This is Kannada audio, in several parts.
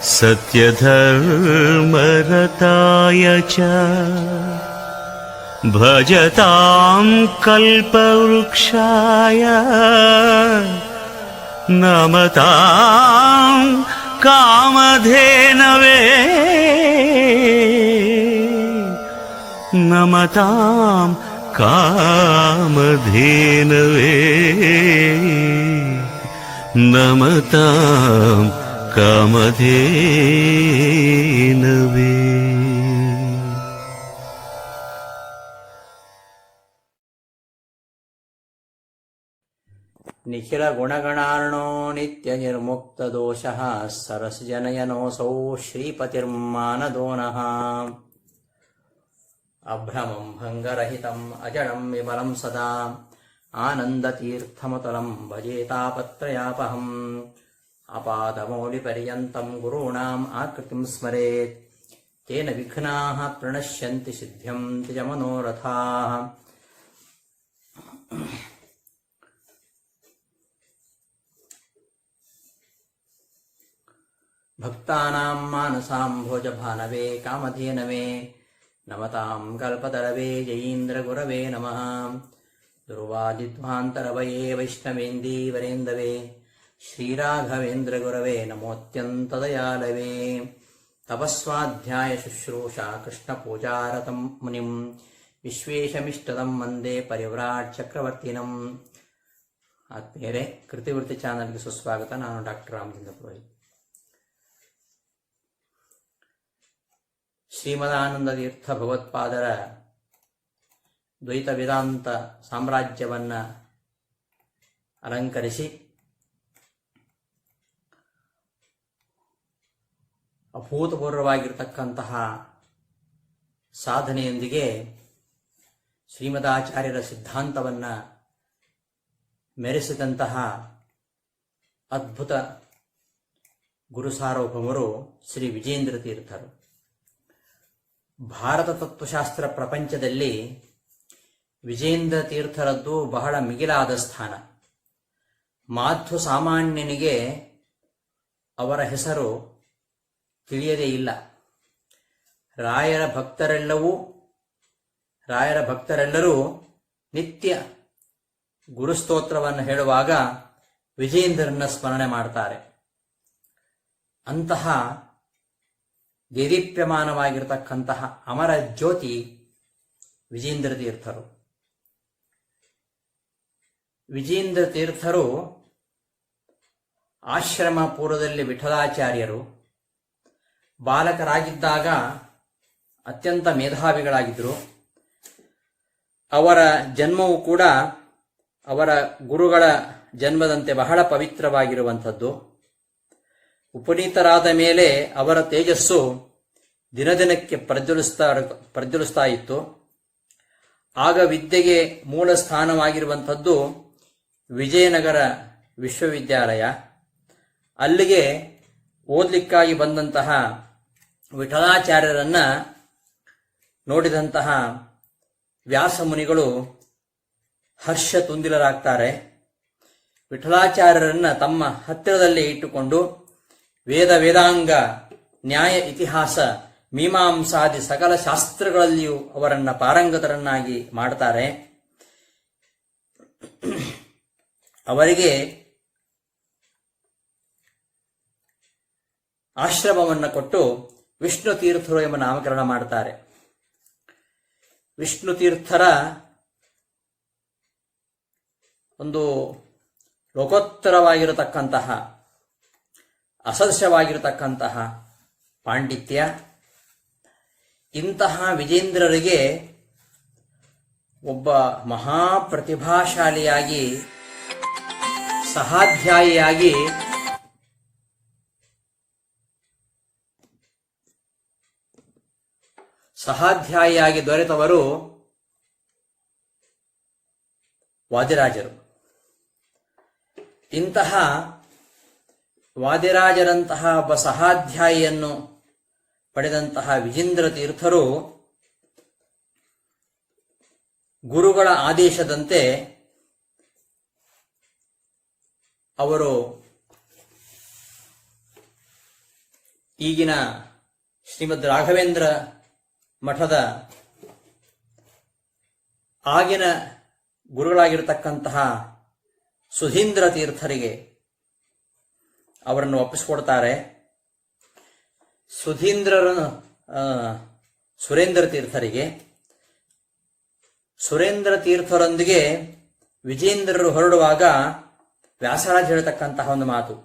सत्यधर्मरताय च भजतां कल्पवृक्षाय नमतां कामधेनवे नमतां कामधेनवे नमतां कामधेनवे। ನಿಖಿಲ ಗುಣಗಣಾರ್ಣೋ ನಿತ್ಯ ನಿರ್ಮುಕ್ತ ದೋಷಃ ಸರಸಜನಯನೋಸೌ ಶ್ರೀಪತಿರ್ಮಾನದೋ ನಃ ಅಭ್ರಮಂ ಭಂಗರಹಿತಂ ಅಜಡಂ ವಿಮಲಂ ಸದಾ ಆನಂದತೀರ್ಥಮತಲಂ ಭಜೇತಾಪತ್ರಯಾಪಹಂ ಅಪಾದಮೌಲಿಪರ್ಯಂತಂ ಗುರುಣಾಂ ಆಕೃತಿಂ ಸ್ಮರೇತ್ ತೇನ ವಿಘ್ನಾಃ ಪ್ರಣಶ್ಯಂತಿ ಸಿದ್ಧ್ಯಂತಿ ಚ ಮನೋರಥಾಃ. ಭಕ್ತಾನಾಂ ಮಾನಸಾಂಭೋಜಭಾನವೇ ಕಾಮಧೇನವೇ ನಮತಾಂ ಕಲ್ಪತರವೇ ಜಯೀಂದ್ರಗುರವೇ ನಮಃ. ಧ್ರುವಾದಿಧ್ವಾಂತರವಯೇ ವೈಷ್ಣವೇಂದೀವರೇಂದವೇ ಶ್ರೀರಾಘವೇಂದ್ರಗುರವೇ ನಮೋತ್ಯಂತದಯಾಲವೇ. ತಪಸ್ವಾಧ್ಯಾಯ ಶುಶ್ರೂಷಾ ಕೃಷ್ಣಪೂಜಾರತಂ ಮುನಿಂ ವಿಶ್ವೇಶಮಿಷ್ಟದಂ ವಂದೇ ಪರಿವ್ರಾಟ್ ಚಕ್ರವರ್ತಿನಂ. ಆತ್ಮೀಯರೇ, ಕೃತಿವೃತ್ತಿ ಚಾನಲ್ಗೆ ಸುಸ್ವಾಗತ. ನಾನು ಡಾಕ್ಟರ್ ರಾಮಚಂದ್ರ ಪುರೋಹಿತ್. ಶ್ರೀಮದಾನಂದ ತೀರ್ಥ ಭಗವತ್ಪಾದರ ದ್ವೈತ ವೇದಾಂತ ಸಾಮ್ರಾಜ್ಯವನ್ನು ಅಲಂಕರಿಸಿ ಅಭೂತಪೂರ್ವವಾಗಿರತಕ್ಕಂತಹ ಸಾಧನೆಯೊಂದಿಗೆ ಶ್ರೀಮದಾಚಾರ್ಯರ ಸಿದ್ಧಾಂತವನ್ನು ಮೆರೆಸಿದಂತಹ ಅದ್ಭುತ ಗುರುಸಾರ್ವಭೌಮರು ಶ್ರೀ ವಿಜೇಂದ್ರ ತೀರ್ಥರು. ಭಾರತ ತತ್ವಶಾಸ್ತ್ರ ಪ್ರಪಂಚದಲ್ಲಿ ವಿಜೇಂದ್ರ ತೀರ್ಥರದ್ದು ಬಹಳ ಮಿಗಿಲಾದ ಸ್ಥಾನ. ಮಾಧ್ವ ಸಾಮಾನ್ಯನಿಗೆ ಅವರ ಹೆಸರು ತಿಳಿಯದೇ ಇಲ್ಲ. ರಾಯರ ಭಕ್ತರೆಲ್ಲರೂ ನಿತ್ಯ ಗುರುಸ್ತೋತ್ರವನ್ನು ಹೇಳುವಾಗ ವಿಜೇಂದ್ರನ ಸ್ಮರಣೆ ಮಾಡ್ತಾರೆ. ಅಂತಹ ದೇದೀಪ್ಯಮಾನವಾಗಿರತಕ್ಕಂತಹ ಅಮರ ಜ್ಯೋತಿ ವಿಜೇಂದ್ರ ತೀರ್ಥರು. ವಿಜೇಂದ್ರ ತೀರ್ಥರು ಆಶ್ರಮ ಪೂರ್ವದಲ್ಲಿ ವಿಠಲಾಚಾರ್ಯರು. ಬಾಲಕರಾಗಿದ್ದಾಗ ಅತ್ಯಂತ ಮೇಧಾವಿಗಳಾಗಿದ್ದರು. ಅವರ ಜನ್ಮವು ಕೂಡ ಅವರ ಗುರುಗಳ ಜನ್ಮದಂತೆ ಬಹಳ ಪವಿತ್ರವಾಗಿರುವಂಥದ್ದು. ಉಪನೀತರಾದ ಮೇಲೆ ಅವರ ತೇಜಸ್ಸು ದಿನದಿನಕ್ಕೆ ಪ್ರಜ್ವಲಿಸ್ತಾ ಇತ್ತು. ಆಗ ವಿದ್ಯೆಗೆ ಮೂಲ ಸ್ಥಾನವಾಗಿರುವಂಥದ್ದು ವಿಜಯನಗರ ವಿಶ್ವವಿದ್ಯಾಲಯ. ಅಲ್ಲಿಗೆ ಓದಲಿಕ್ಕಾಗಿ ಬಂದಂತಹ ವಿಠಲಾಚಾರ್ಯರನ್ನು ನೋಡಿದಂತಹ ವ್ಯಾಸಮುನಿಗಳು ಹರ್ಷ ತುಂದಿಲರಾಗ್ತಾರೆ. ವಿಠಲಾಚಾರ್ಯರನ್ನು ತಮ್ಮ ಹತ್ತಿರದಲ್ಲೇ ಇಟ್ಟುಕೊಂಡು ವೇದಾಂಗ ನ್ಯಾಯ ಇತಿಹಾಸ ಮೀಮಾಂಸಾದಿ ಸಕಲ ಶಾಸ್ತ್ರಗಳಲ್ಲಿಯೂ ಅವರನ್ನು ಪಾರಂಗತರನ್ನಾಗಿ ಮಾಡ್ತಾರೆ. ಅವರಿಗೆ ಆಶ್ರಮವನ್ನು ಕೊಟ್ಟು ವಿಷ್ಣು ತೀರ್ಥರು ಎಂಬ ನಾಮಕರಣ ಮಾಡ್ತಾರೆ. ವಿಷ್ಣು ತೀರ್ಥರ ಒಂದು ಲೋಕೋತ್ತರವಾಗಿರತಕ್ಕಂತಹ ಅಸದೃಶವಾಗಿರತಕ್ಕಂತಹ ಪಾಂಡಿತ್ಯ. ಇಂತಹ ವಿಜೇಂದ್ರರಿಗೆ ಒಬ್ಬ ಮಹಾಪ್ರತಿಭಾಶಾಲಿಯಾಗಿ ಸಹಾಧ್ಯಾಯಿಯಾಗಿ ದೊರೆತವರು ವಾದಿರಾಜರು. ಇಂತಹ ವಾದಿರಾಜರಂತಹ ಒಬ್ಬ ಸಹಾಧ್ಯಾಯಿಯನ್ನು ಪಡೆದಂತಹ ವಿಜೇಂದ್ರ ತೀರ್ಥರು ಗುರುಗಳ ಆದೇಶದಂತೆ ಅವರು ಈಗಿನ ಶ್ರೀಮದ್ ರಾಘವೇಂದ್ರ ಮಠದ ಆಗಿನ ಗುರುಗಳಾಗಿರ್ತಕ್ಕಂತಹ ಸುಧೀಂದ್ರ ತೀರ್ಥರಿಗೆ ಅವರನ್ನು ಒಪ್ಪಿಸಿಕೊಡ್ತಾರೆ. ಸುರೇಂದ್ರ ತೀರ್ಥರಿಗೆ, ಸುರೇಂದ್ರ ತೀರ್ಥರೊಂದಿಗೆ ವಿಜೇಂದ್ರರು ಹೊರಡುವಾಗ ವ್ಯಾಸರಾಜ ಹೇಳ್ತಕ್ಕಂತಹ ಒಂದು ಮಾತು,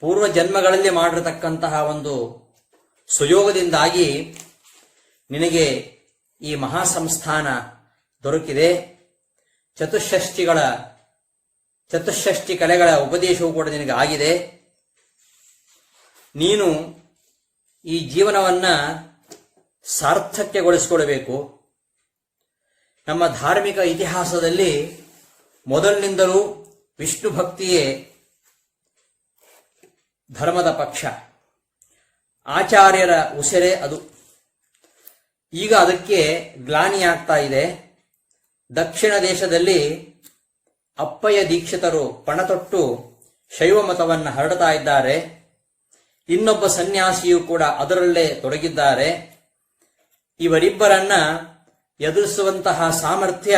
ಪೂರ್ವ ಜನ್ಮಗಳಲ್ಲಿ ಮಾಡಿರತಕ್ಕಂತಹ ಒಂದು ಸುಯೋಗದಿಂದಾಗಿ ನಿನಗೆ ಈ ಮಹಾಸಂಸ್ಥಾನ ದೊರಕಿದೆ. ಚತುಷ್ಷಷ್ಟಿ ಕಲೆಗಳ ಉಪದೇಶವೂ ಕೂಡ ನಿನಗೆ ಆಗಿದೆ. ನೀನು ಈ ಜೀವನವನ್ನ ಸಾರ್ಥಕ್ಯಗೊಳಿಸಿಕೊಡಬೇಕು. ನಮ್ಮ ಧಾರ್ಮಿಕ ಇತಿಹಾಸದಲ್ಲಿ ಮೊದಲಿನಿಂದಲೂ ವಿಷ್ಣು ಭಕ್ತಿಯೇ ಧರ್ಮದ ಪಕ್ಷ, ಆಚಾರ್ಯರ ಉಸಿರೇ ಅದು. ಈಗ ಅದಕ್ಕೆ ಗ್ಲಾನಿಯಾಗ್ತಾ ಇದೆ. ದಕ್ಷಿಣ ದೇಶದಲ್ಲಿ ಅಪ್ಪಯ್ಯ ದೀಕ್ಷಿತರು ಪಣತೊಟ್ಟು ಶೈವ ಮತವನ್ನು ಹರಡ್ತಾ ಇದ್ದಾರೆ. ಇನ್ನೊಬ್ಬ ಸನ್ಯಾಸಿಯೂ ಕೂಡ ಅದರಲ್ಲೇ ತೊಡಗಿದ್ದಾರೆ. ಇವರಿಬ್ಬರನ್ನ ಎದುರಿಸುವಂತಹ ಸಾಮರ್ಥ್ಯ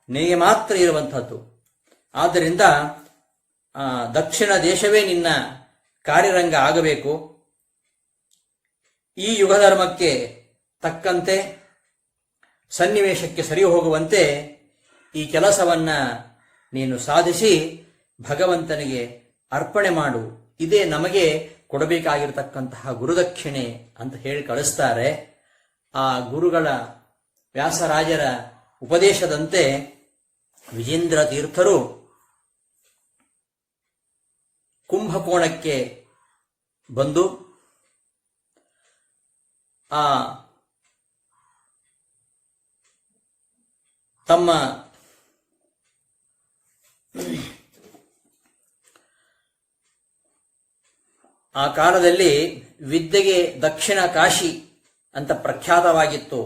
ನಿನಗೆ ಮಾತ್ರ ಇರುವಂಥದ್ದು. ಆದ್ದರಿಂದ ದಕ್ಷಿಣ ದೇಶವೇ ನಿನ್ನ ಕಾರ್ಯರಂಗ ಆಗಬೇಕು. ಈ ಯುಗಧರ್ಮಕ್ಕೆ ತಕ್ಕಂತೆ, ಸನ್ನಿವೇಶಕ್ಕೆ ಸರಿ ಹೋಗುವಂತೆ ಈ ಕೆಲಸವನ್ನ ನೀನು ಸಾಧಿಸಿ ಭಗವಂತನಿಗೆ ಅರ್ಪಣೆ ಮಾಡು. ಇದೇ ನಮಗೆ ಕೊಡಬೇಕಾಗಿರತಕ್ಕಂತಹ ಗುರುದಕ್ಷಿಣೆ ಅಂತ ಹೇಳಿ ಕಳಿಸ್ತಾರೆ. ಆ ಗುರುಗಳ ವ್ಯಾಸರಾಜರ ಉಪದೇಶದಂತೆ ವಿಜೇಂದ್ರ ತೀರ್ಥರು ಕುಂಭಕೋಣಕ್ಕೆ ಬಂದು ತಮ್ಮ ಆ ಕಾಲದಲ್ಲಿ ವಿದ್ಯೆಗೆ ದಕ್ಷಿಣ ಕಾಶಿ ಅಂತ ಪ್ರಖ್ಯಾತವಾಗಿತ್ತು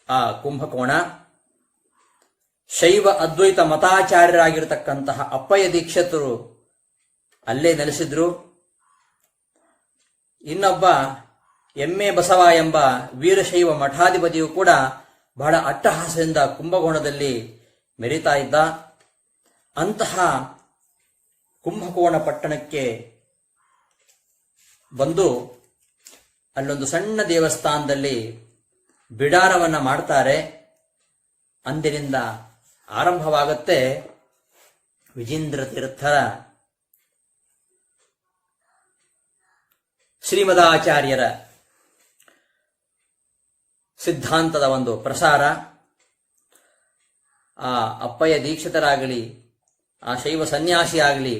ಆ ಕುಂಭಕೋಣ. ಶೈವ ಅದ್ವೈತ ಮತಾಚಾರ್ಯರಾಗಿರತಕ್ಕಂತಹ ಅಪ್ಪಯ್ಯ ದೀಕ್ಷಿತರು ಅಲ್ಲೇ ನೆಲೆಸಿದ್ರು. ಇನ್ನೊಬ್ಬ ಎಮ್ಮೆ ಬಸವ ಎಂಬ ವೀರಶೈವ ಮಠಾಧಿಪತಿಯು ಕೂಡ ಬಹಳ ಅಟ್ಟಹಾಸದಿಂದ ಕುಂಭಕೋಣದಲ್ಲಿ ಮೆರೀತಾ ಇದ್ದ. ಅಂತಹ ಕುಂಭಕೋಣ ಪಟ್ಟಣಕ್ಕೆ ಬಂದು ಅಲ್ಲೊಂದು ಸಣ್ಣ ದೇವಸ್ಥಾನದಲ್ಲಿ ಬಿಡಾರವನ್ನ ಮಾಡ್ತಾರೆ. ಅಂದಿನಿಂದ ಆರಂಭವಾಗುತ್ತೆ ವಿಜೇಂದ್ರ ತೀರ್ಥರ ಶ್ರೀಮದಾಚಾರ್ಯರ ಸಿದ್ಧಾಂತದ ಒಂದು ಪ್ರಸಾರ. ಆ ಅಪ್ಪಯ್ಯ ದೀಕ್ಷಿತರಾಗಲಿ, ಆ ಶೈವ ಸನ್ಯಾಸಿ ಆಗಲಿ,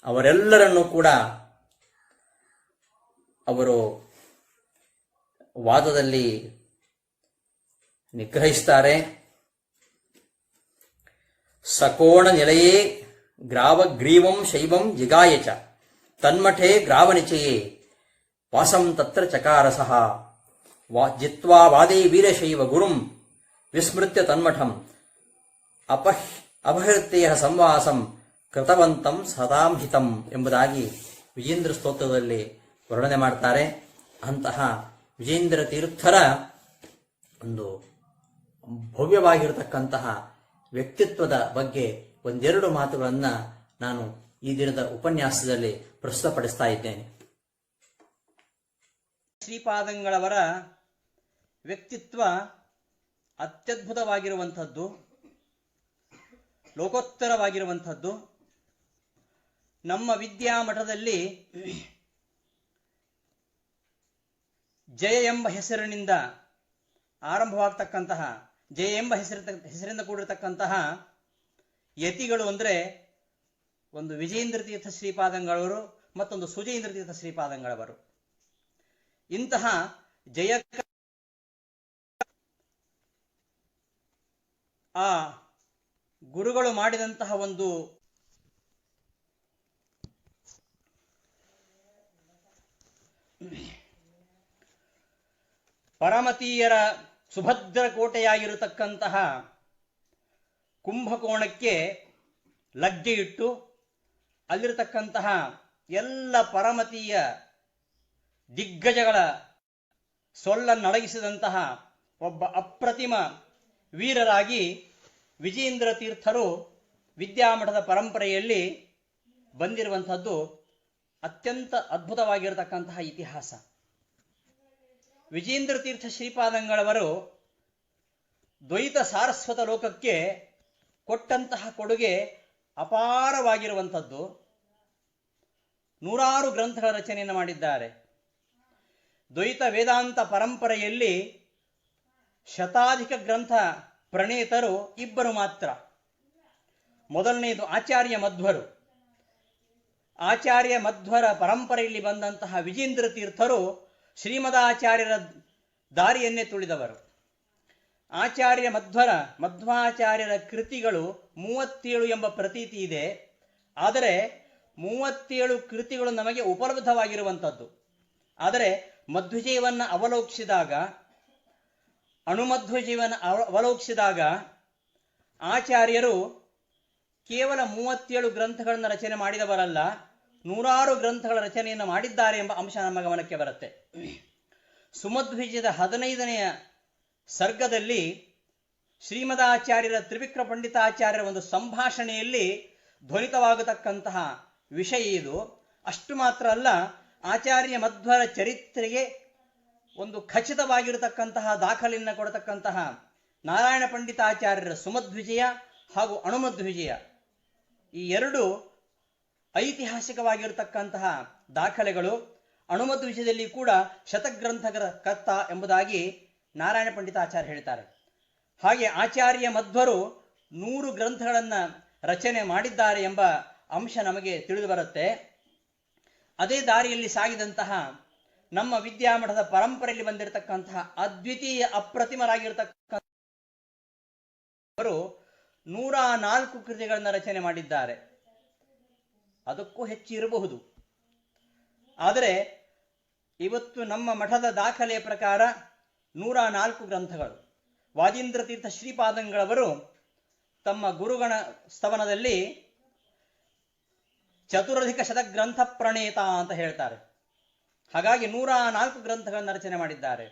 ಅವರೆಲ್ಲರನ್ನೂ ಕೂಡ ಅವರು ವಾದದಲ್ಲಿ ನಿಗ್ರಹಿಸ್ತಾರೆ. ಸಕೋಣ ನಿಲಯೇ ಗ್ರಾವಗ್ರೀವಂ ಶೈವಂ ಜಿಗಾಯಚ ತನ್ಮಠೆ ಗ್ರಾವನಿಚಯೇ ವಾಸಂ ತತ್ರ ಚಕಾರಸಃ ಜಿತ್ವಾ ವಾದೇ ವೀರಶೈವ ಗುರುಂ ವಿಸ್ಮೃತ್ಯ ತನ್ಮಠಂ ಅಪಹೃತ್ಯ ಸಂವಾಸಂ ಕೃತವಂತಂ ಸದಾಂ ಹಿತಂ ಎಂಬುದಾಗಿ ವಿಜೇಂದ್ರ ಸ್ತೋತ್ರದಲ್ಲಿ ವರ್ಣನೆ ಮಾಡ್ತಾರೆ. ಅಂತಹ ವಿಜೇಂದ್ರ ತೀರ್ಥರ ಒಂದು ಭವ್ಯವಾಗಿರತಕ್ಕಂತಹ ವ್ಯಕ್ತಿತ್ವದ ಬಗ್ಗೆ ಒಂದೆರಡು ಮಾತುಗಳನ್ನು ನಾನು ಈ ದಿನದ ಉಪನ್ಯಾಸದಲ್ಲಿ ಪ್ರಸ್ತುತಪಡಿಸ್ತಾ ಇದ್ದೇನೆ. ಶ್ರೀಪಾದಂಗಳವರ ವ್ಯಕ್ತಿತ್ವ ಅತ್ಯದ್ಭುತವಾಗಿರುವಂಥದ್ದು, ಲೋಕೋತ್ತರವಾಗಿರುವಂಥದ್ದು. ನಮ್ಮ ವಿದ್ಯಾಮಠದಲ್ಲಿ ಜಯ ಎಂಬ ಹೆಸರಿನಿಂದ ಆರಂಭವಾಗ್ತಕ್ಕಂತಹ, ಜಯ ಎಂಬ ಹೆಸರಿಂದ ಕೂಡಿರತಕ್ಕಂತಹ ಯತಿಗಳು ಅಂದರೆ ಒಂದು ವಿಜೇಂದ್ರ ತೀರ್ಥ ಶ್ರೀಪಾದಂಗಳವರು, ಮತ್ತೊಂದು ಸುಜೇಂದ್ರ ತೀರ್ಥ ಶ್ರೀಪಾದಂಗಳವರು. ಇಂತಹ ಜಯ ಆ ಗುರುಗಳು ಮಾಡಿದಂತಹ ಒಂದು ಪರಮತೀಯರ ಸುಭದ್ರ ಕೋಟೆಯಾಗಿರತಕ್ಕಂತಹ ಕುಂಭಕೋಣಕ್ಕೆ ಲಗ್ಗೆಯಿಟ್ಟು ಅಲ್ಲಿರತಕ್ಕಂತಹ ಎಲ್ಲ ಪರಮತೀಯ ದಿಗ್ಗಜಗಳ ಸೊಲ್ಲನ್ನಡಗಿಸಿದಂತಹ ಒಬ್ಬ ಅಪ್ರತಿಮ ವೀರರಾಗಿ ವಿಜೇಂದ್ರ ತೀರ್ಥರು ವಿದ್ಯಾಮಠದ ಪರಂಪರೆಯಲ್ಲಿ ಬಂದಿರುವಂಥದ್ದು ಅತ್ಯಂತ ಅದ್ಭುತವಾಗಿರತಕ್ಕಂತಹ ಇತಿಹಾಸ. ವಿಜೇಂದ್ರ ತೀರ್ಥ ಶ್ರೀಪಾದಂಗಳವರು ದ್ವೈತ ಸಾರಸ್ವತ ಲೋಕಕ್ಕೆ ಕೊಟ್ಟಂತಹ ಕೊಡುಗೆ ಅಪಾರವಾಗಿರುವಂಥದ್ದು. ನೂರಾರು ಗ್ರಂಥಗಳ ರಚನೆಯನ್ನು ಮಾಡಿದ್ದಾರೆ. ದ್ವೈತ ವೇದಾಂತ ಪರಂಪರೆಯಲ್ಲಿ ಶತಾಧಿಕ ಗ್ರಂಥ ಪ್ರಣೇತರು ಇಬ್ಬರು ಮಾತ್ರ. ಮೊದಲನೆಯದು ಆಚಾರ್ಯ ಮಧ್ವರು. ಆಚಾರ್ಯ ಮಧ್ವರ ಪರಂಪರೆಯಲ್ಲಿ ಬಂದಂತಹ ವಿಜೇಂದ್ರ ತೀರ್ಥರು ಶ್ರೀಮದಾಚಾರ್ಯರ ದಾರಿಯನ್ನೇ ತುಳಿದವರು. ಆಚಾರ್ಯ ಮಧ್ವಾಚಾರ್ಯರ ಕೃತಿಗಳು 37 ಎಂಬ ಪ್ರತೀತಿ ಇದೆ. ಆದರೆ 37 ಕೃತಿಗಳು ನಮಗೆ ಉಪಲಬ್ಧವಾಗಿರುವಂಥದ್ದು. ಆದರೆ ಮಧ್ವಜೀವನ ಅವಲೋಕಿಸಿದಾಗ, ಅಣುಮಧ್ವಜೀವನ ಅವಲೋಕಿಸಿದಾಗ ಆಚಾರ್ಯರು ಕೇವಲ 37 ಗ್ರಂಥಗಳನ್ನು ರಚನೆ ಮಾಡಿದವರಲ್ಲ, ನೂರಾರು ಗ್ರಂಥಗಳ ರಚನೆಯನ್ನು ಮಾಡಿದ್ದಾರೆ ಎಂಬ ಅಂಶ ನಮ್ಮ ಗಮನಕ್ಕೆ ಬರುತ್ತೆ. ಸುಮಧ್ವಿಜಯದ 15ನೆಯ ಸರ್ಗದಲ್ಲಿ ಶ್ರೀಮದಾಚಾರ್ಯರ ತ್ರಿವಿಕ್ರ ಪಂಡಿತಾಚಾರ್ಯರ ಒಂದು ಸಂಭಾಷಣೆಯಲ್ಲಿ ಧ್ವನಿತವಾಗತಕ್ಕಂತಹ ವಿಷಯ ಇದು. ಅಷ್ಟು ಮಾತ್ರ ಅಲ್ಲ, ಆಚಾರ್ಯ ಮಧ್ವರ ಚರಿತ್ರೆಗೆ ಒಂದು ಖಚಿತವಾಗಿರತಕ್ಕಂತಹ ದಾಖಲೆಯನ್ನು ಕೊಡತಕ್ಕಂತಹ ನಾರಾಯಣ ಪಂಡಿತಾಚಾರ್ಯರ ಸುಮಧ್ವಿಜಯ ಹಾಗೂ ಅಣುಮಧ್ವಿಜಯ, ಈ ಎರಡು ಐತಿಹಾಸಿಕವಾಗಿರತಕ್ಕಂತಹ ದಾಖಲೆಗಳು. ಅಣುಮಧ್ವಿಜಯದಲ್ಲಿ ಕೂಡ ಶತಗ್ರಂಥಗಳ ಕರ್ತ ಎಂಬುದಾಗಿ ನಾರಾಯಣ ಪಂಡಿತಾಚಾರ್ಯ ಹೇಳ್ತಾರೆ. ಹಾಗೆ ಆಚಾರ್ಯ ಮಧ್ವರು 100 ಗ್ರಂಥಗಳನ್ನು ರಚನೆ ಮಾಡಿದ್ದಾರೆ ಎಂಬ ಅಂಶ ನಮಗೆ ತಿಳಿದು ಬರುತ್ತೆ. ಅದೇ ದಾರಿಯಲ್ಲಿ ಸಾಗಿದಂತಹ ನಮ್ಮ ವಿದ್ಯಾಮಠದ ಪರಂಪರೆಯಲ್ಲಿ ಬಂದಿರತಕ್ಕಂತಹ ಅದ್ವಿತೀಯ ಅಪ್ರತಿಮರಾಗಿರ್ತಕ್ಕಂಥವರು 104 ಕೃತಿಗಳನ್ನು ರಚನೆ ಮಾಡಿದ್ದಾರೆ. ಅದಕ್ಕೂ ಹೆಚ್ಚು ಇರಬಹುದು. ಆದರೆ ಇವತ್ತು ನಮ್ಮ ಮಠದ ದಾಖಲೆಯ ಪ್ರಕಾರ 104 ಗ್ರಂಥಗಳು. ವಾದೀಂದ್ರ ತೀರ್ಥ ಶ್ರೀಪಾದಂಗಳವರು ತಮ್ಮ ಗುರುಗಣ ಸ್ತವನದಲ್ಲಿ ಚತುರಧಿಕ ಶತಗ್ರಂಥ ಪ್ರಣೇತ ಅಂತ ಹೇಳ್ತಾರೆ. ಹಾಗಾಗಿ 104 ಗ್ರಂಥಗಳನ್ನು ರಚನೆ ಮಾಡಿದ್ದಾರೆ.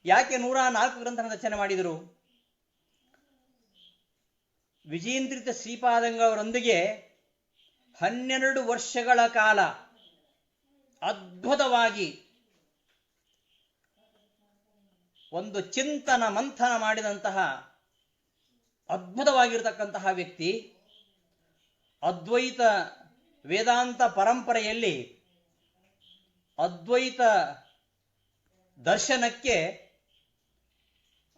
ಯಾಕೆ 104 ಗ್ರಂಥಗಳನ್ನು ರಚನೆ ಮಾಡಿದರು? ವಿಜೇಂದ್ರಿತ ಶ್ರೀಪಾದಂಗಳವರೊಂದಿಗೆ 12 ವರ್ಷಗಳ ಕಾಲ ಅದ್ಭುತವಾಗಿ ಒಂದು ಚಿಂತನ ಮಂಥನ ಮಾಡಿದಂತಹ ಅದ್ಭುತವಾಗಿರತಕ್ಕಂತಹ ವ್ಯಕ್ತಿ. ಅದ್ವೈತ ವೇದಾಂತ ಪರಂಪರೆಯಲ್ಲಿ ಅದ್ವೈತ ದರ್ಶನಕ್ಕೆ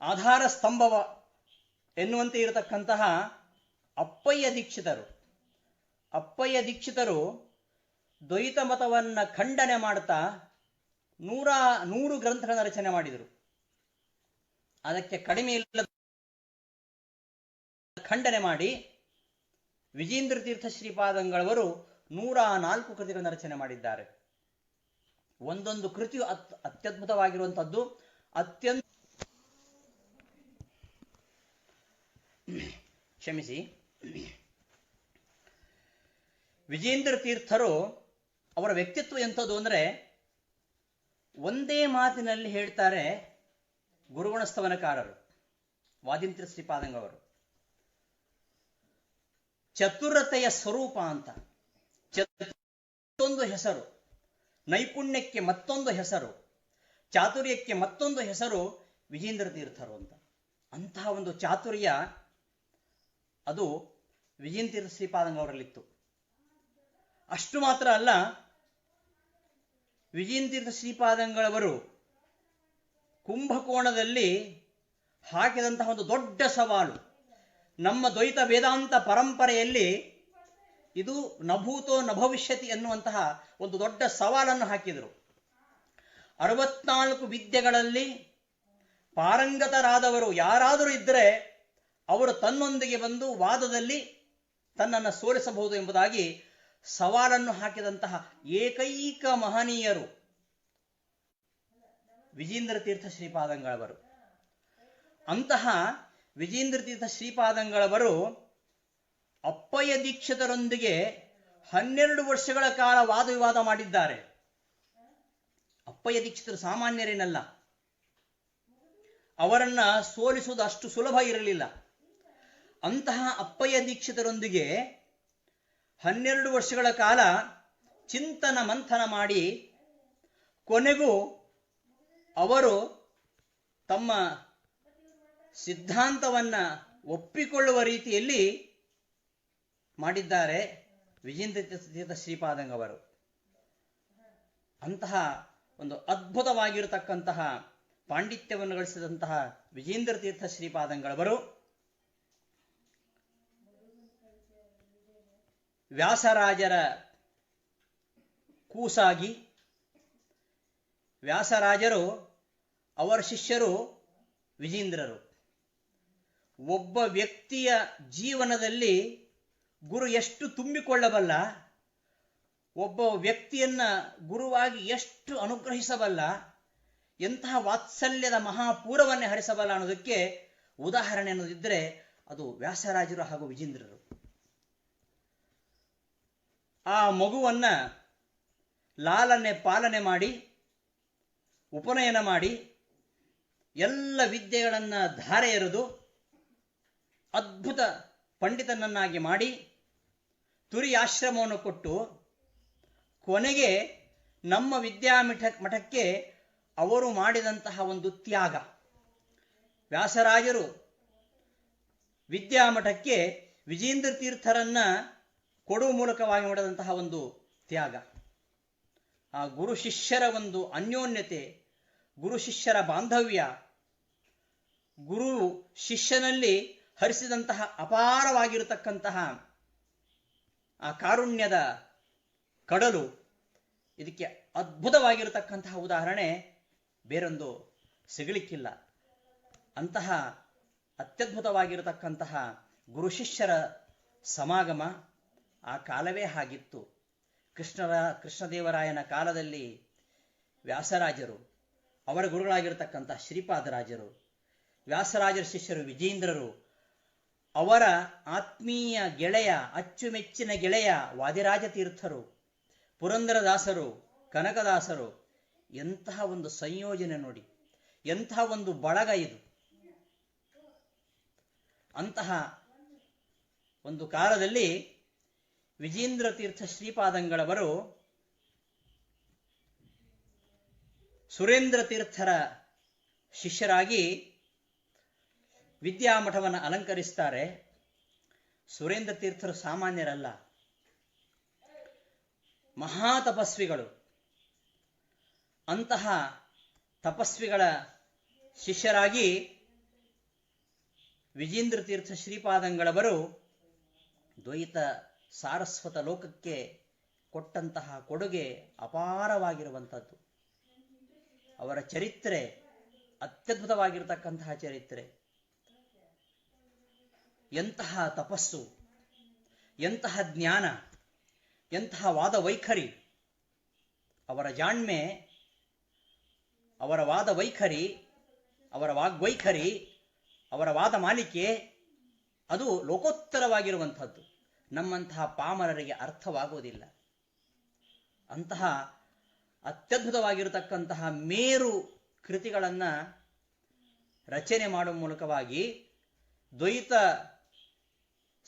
ಆಧಾರ ಸ್ತಂಭ ಎನ್ನುವಂತೆ ಇರತಕ್ಕಂತಹ ಅಪ್ಪಯ್ಯ ದೀಕ್ಷಿತರು ದ್ವೈತ ಮತವನ್ನು ಖಂಡನೆ ಮಾಡ್ತಾ 100 ಗ್ರಂಥಗಳನ್ನು ರಚನೆ ಮಾಡಿದರು. ಅದಕ್ಕೆ ಕಡಿಮೆ ಇಲ್ಲದ ಖಂಡನೆ ಮಾಡಿ ವಿಜೇಂದ್ರ ತೀರ್ಥ ಶ್ರೀಪಾದಂಗಳವರು 104 ಕೃತಿಗಳನ್ನು ರಚನೆ ಮಾಡಿದ್ದಾರೆ. ಒಂದೊಂದು ಕೃತಿಯು ಅತ್ಯದ್ಭುತವಾಗಿರುವಂಥದ್ದು. ಕ್ಷಮಿಸಿ, ವಿಜೇಂದ್ರ ತೀರ್ಥರು ಅವರ ವ್ಯಕ್ತಿತ್ವ ಎಂಥದ್ದು ಅಂದರೆ, ಒಂದೇ ಮಾತಿನಲ್ಲಿ ಹೇಳ್ತಾರೆ ಗುರುಗುಣಸ್ತವನಕಾರರು ವಾದೀಂದ್ರ ಶ್ರೀಪಾದಂಗಳವರು, ಚತುರತೆಯ ಸ್ವರೂಪ ಅಂತ. ಮತ್ತೊಂದು ಹೆಸರು, ನೈಪುಣ್ಯಕ್ಕೆ ಮತ್ತೊಂದು ಹೆಸರು, ಚಾತುರ್ಯಕ್ಕೆ ಮತ್ತೊಂದು ಹೆಸರು ವಿಜೇಂದ್ರ ತೀರ್ಥರು ಅಂತ. ಅಂತಹ ಒಂದು ಚಾತುರ್ಯ ಅದು ವಿಜೇಂದ್ರ ತೀರ್ಥ ಶ್ರೀಪಾದಂಗಳವರಲ್ಲಿತ್ತು. ಅಷ್ಟು ಮಾತ್ರ ಅಲ್ಲ, ವಿಜೇಂದ್ರ ತೀರ್ಥ ಶ್ರೀಪಾದಂಗಳವರು ಕುಂಭಕೋಣದಲ್ಲಿ ಹಾಕಿದಂತಹ ಒಂದು ದೊಡ್ಡ ಸವಾಲು, ನಮ್ಮ ದ್ವೈತ ವೇದಾಂತ ಪರಂಪರೆಯಲ್ಲಿ ಇದು ನಭೂತೋ ನಭವಿಷ್ಯತಿ ಎನ್ನುವಂತಹ ಒಂದು ದೊಡ್ಡ ಸವಾಲನ್ನು ಹಾಕಿದರು. 64 ವಿದ್ಯೆಗಳಲ್ಲಿ ಪಾರಂಗತರಾದವರು ಯಾರಾದರೂ ಇದ್ದರೆ ಅವರು ತನ್ನೊಂದಿಗೆ ಬಂದು ವಾದದಲ್ಲಿ ತನ್ನನ್ನು ಸೋಲಿಸಬಹುದು ಎಂಬುದಾಗಿ ಸವಾಲನ್ನು ಹಾಕಿದಂತಹ ಏಕೈಕ ಮಹನೀಯರು ವಿಜೇಂದ್ರ ತೀರ್ಥ ಶ್ರೀಪಾದಂಗಳವರು. ಅಂತಹ ವಿಜೇಂದ್ರ ತೀರ್ಥ ಶ್ರೀಪಾದಂಗಳವರು ಅಪ್ಪಯ್ಯ ದೀಕ್ಷಿತರೊಂದಿಗೆ 12 ವರ್ಷಗಳ ಕಾಲ ವಾದ ವಿವಾದ ಮಾಡಿದ್ದಾರೆ. ಅಪ್ಪಯ್ಯ ದೀಕ್ಷಿತರು ಸಾಮಾನ್ಯರೇನಲ್ಲ, ಅವರನ್ನ ಸೋಲಿಸುವುದು ಅಷ್ಟು ಸುಲಭ ಇರಲಿಲ್ಲ. ಅಂತಹ ಅಪ್ಪಯ್ಯ ದೀಕ್ಷಿತರೊಂದಿಗೆ 12 ವರ್ಷಗಳ ಕಾಲ ಚಿಂತನ ಮಂಥನ ಮಾಡಿ ಕೊನೆಗೂ ಅವರು ತಮ್ಮ ಸಿದ್ಧಾಂತವನ್ನ ಒಪ್ಪಿಕೊಳ್ಳುವ ರೀತಿಯಲ್ಲಿ ಮಾಡಿದ್ದಾರೆ ವಿಜೇಂದ್ರ ತೀರ್ಥ ಶ್ರೀಪಾದಂಗವರು. ಅಂತಹ ಒಂದು ಅದ್ಭುತವಾಗಿರತಕ್ಕಂತಹ ಪಾಂಡಿತ್ಯವನ್ನು ಗಳಿಸಿದಂತಹ ವಿಜೇಂದ್ರ ತೀರ್ಥ ಶ್ರೀಪಾದಂಗಳವರು ವ್ಯಾಸರಾಜರ ಕೂಸಾಗಿ, ವ್ಯಾಸರಾಜರು ಅವರ ಶಿಷ್ಯರು ವಿಜೇಂದ್ರರು. ಒಬ್ಬ ವ್ಯಕ್ತಿಯ ಜೀವನದಲ್ಲಿ ಗುರು ಎಷ್ಟು ತುಂಬಿಕೊಳ್ಳಬಲ್ಲ, ಒಬ್ಬ ವ್ಯಕ್ತಿಯನ್ನ ಗುರುವಾಗಿ ಎಷ್ಟು ಅನುಗ್ರಹಿಸಬಲ್ಲ, ಎಂತಹ ವಾತ್ಸಲ್ಯದ ಮಹಾಪೂರವನ್ನೇ ಹರಿಸಬಲ್ಲ ಅನ್ನೋದಕ್ಕೆ ಉದಾಹರಣೆ ಅನ್ನೋದಿದ್ರೆ ಅದು ವ್ಯಾಸರಾಜರು ಹಾಗೂ ವಿಜೇಂದ್ರರು. ಆ ಮಗುವನ್ನ ಲಾಲನೆ ಪಾಲನೆ ಮಾಡಿ ಉಪನಯನ ಮಾಡಿ ಎಲ್ಲ ವಿದ್ಯೆಗಳನ್ನ ಧಾರೆ ಎರೆದು ಅದ್ಭುತ ಪಂಡಿತನನ್ನಾಗಿ ಮಾಡಿ ತುರಿ ಆಶ್ರಮವನ್ನು ಕೊಟ್ಟು ಕೊನೆಗೆ ನಮ್ಮ ಮಠಕ್ಕೆ ಅವರು ಮಾಡಿದಂತಹ ಒಂದು ತ್ಯಾಗ, ವ್ಯಾಸರಾಜರು ವಿದ್ಯಾಮಠಕ್ಕೆ ವಿಜೇಂದ್ರ ತೀರ್ಥರನ್ನ ಕೊಡುವ ಮೂಲಕವಾಗಿ ಮಾಡಿದಂತಹ ಒಂದು ತ್ಯಾಗ, ಆ ಗುರು ಶಿಷ್ಯರ ಒಂದು ಅನ್ಯೋನ್ಯತೆ, ಗುರು ಶಿಷ್ಯರ ಬಾಂಧವ್ಯ, ಗುರು ಶಿಷ್ಯನಲ್ಲಿ ಹರಿಸಿದಂತಹ ಅಪಾರವಾಗಿರತಕ್ಕಂತಹ ಆ ಕಾರುಣ್ಯದ ಕಡಲು, ಇದಕ್ಕೆ ಅದ್ಭುತವಾಗಿರತಕ್ಕಂತಹ ಉದಾಹರಣೆ ಬೇರೊಂದು ಸಿಗಲಿಕ್ಕಿಲ್ಲ. ಅಂತಹ ಅತ್ಯದ್ಭುತವಾಗಿರತಕ್ಕಂತಹ ಗುರು ಶಿಷ್ಯರ ಸಮಾಗಮ ಆ ಕಾಲವೇ ಹಾಗಿತ್ತು. ಕೃಷ್ಣದೇವರಾಯನ ಕಾಲದಲ್ಲಿ ವ್ಯಾಸರಾಜರು, ಅವರ ಗುರುಗಳಾಗಿರತಕ್ಕಂತಹ ಶ್ರೀಪಾದರಾಜರು, ವ್ಯಾಸರಾಜರ ಶಿಷ್ಯರು ವಿಜೇಂದ್ರರು, ಅವರ ಆತ್ಮೀಯ ಗೆಳೆಯ, ಅಚ್ಚುಮೆಚ್ಚಿನ ಗೆಳೆಯ ವಾದಿರಾಜ ತೀರ್ಥರು, ಪುರಂದರದಾಸರು, ಕನಕದಾಸರು, ಎಂತಹ ಒಂದು ಸಂಯೋಜನೆ ನೋಡಿ, ಎಂತಹ ಒಂದು ಬಳಗ ಇದು. ಅಂತಹ ಒಂದು ಕಾಲದಲ್ಲಿ ವಿಜೇಂದ್ರ ತೀರ್ಥ ಶ್ರೀಪಾದಂಗಳವರು ಸುರೇಂದ್ರ ತೀರ್ಥರ ಶಿಷ್ಯರಾಗಿ ವಿದ್ಯಾಮಠವನ್ನು ಅಲಂಕರಿಸ್ತಾರೆ. ಸುರೇಂದ್ರ ತೀರ್ಥರು ಸಾಮಾನ್ಯರಲ್ಲ, ಮಹಾ ತಪಸ್ವಿಗಳು. ಅಂತಹ ತಪಸ್ವಿಗಳ ಶಿಷ್ಯರಾಗಿ ವಿಜೇಂದ್ರ ತೀರ್ಥ ಶ್ರೀಪಾದಂಗಳವರು ದ್ವೈತ ಸಾರಸ್ವತ ಲೋಕಕ್ಕೆ ಕೊಟ್ಟಂತಹ ಕೊಡುಗೆ ಅಪಾರವಾಗಿರುವಂಥದ್ದು. ಅವರ ಚರಿತ್ರೆ ಅತ್ಯದ್ಭುತವಾಗಿರತಕ್ಕಂತಹ ಚರಿತ್ರೆ. ಎಂತಹ ತಪಸ್ಸು, ಎಂತಹ ಜ್ಞಾನ, ಎಂತಹ ವಾದ ವೈಖರಿ, ಅವರ ಜಾಣ್ಮೆ, ಅವರ ವಾದ ವೈಖರಿ, ಅವರ ವಾಗ್ವೈಖರಿ, ಅವರ ವಾದ ಮಾಲಿಕೆ ಅದು ಲೋಕೋತ್ತರವಾಗಿರುವಂಥದ್ದು. ನಮ್ಮಂತಹ ಪಾಮರರಿಗೆ ಅರ್ಥವಾಗುವುದಿಲ್ಲ. ಅಂತಹ ಅತ್ಯದ್ಭುತವಾಗಿರತಕ್ಕಂತಹ ಮೇರು ಕೃತಿಗಳನ್ನು ರಚನೆ ಮಾಡುವ ಮೂಲಕವಾಗಿ ದ್ವೈತ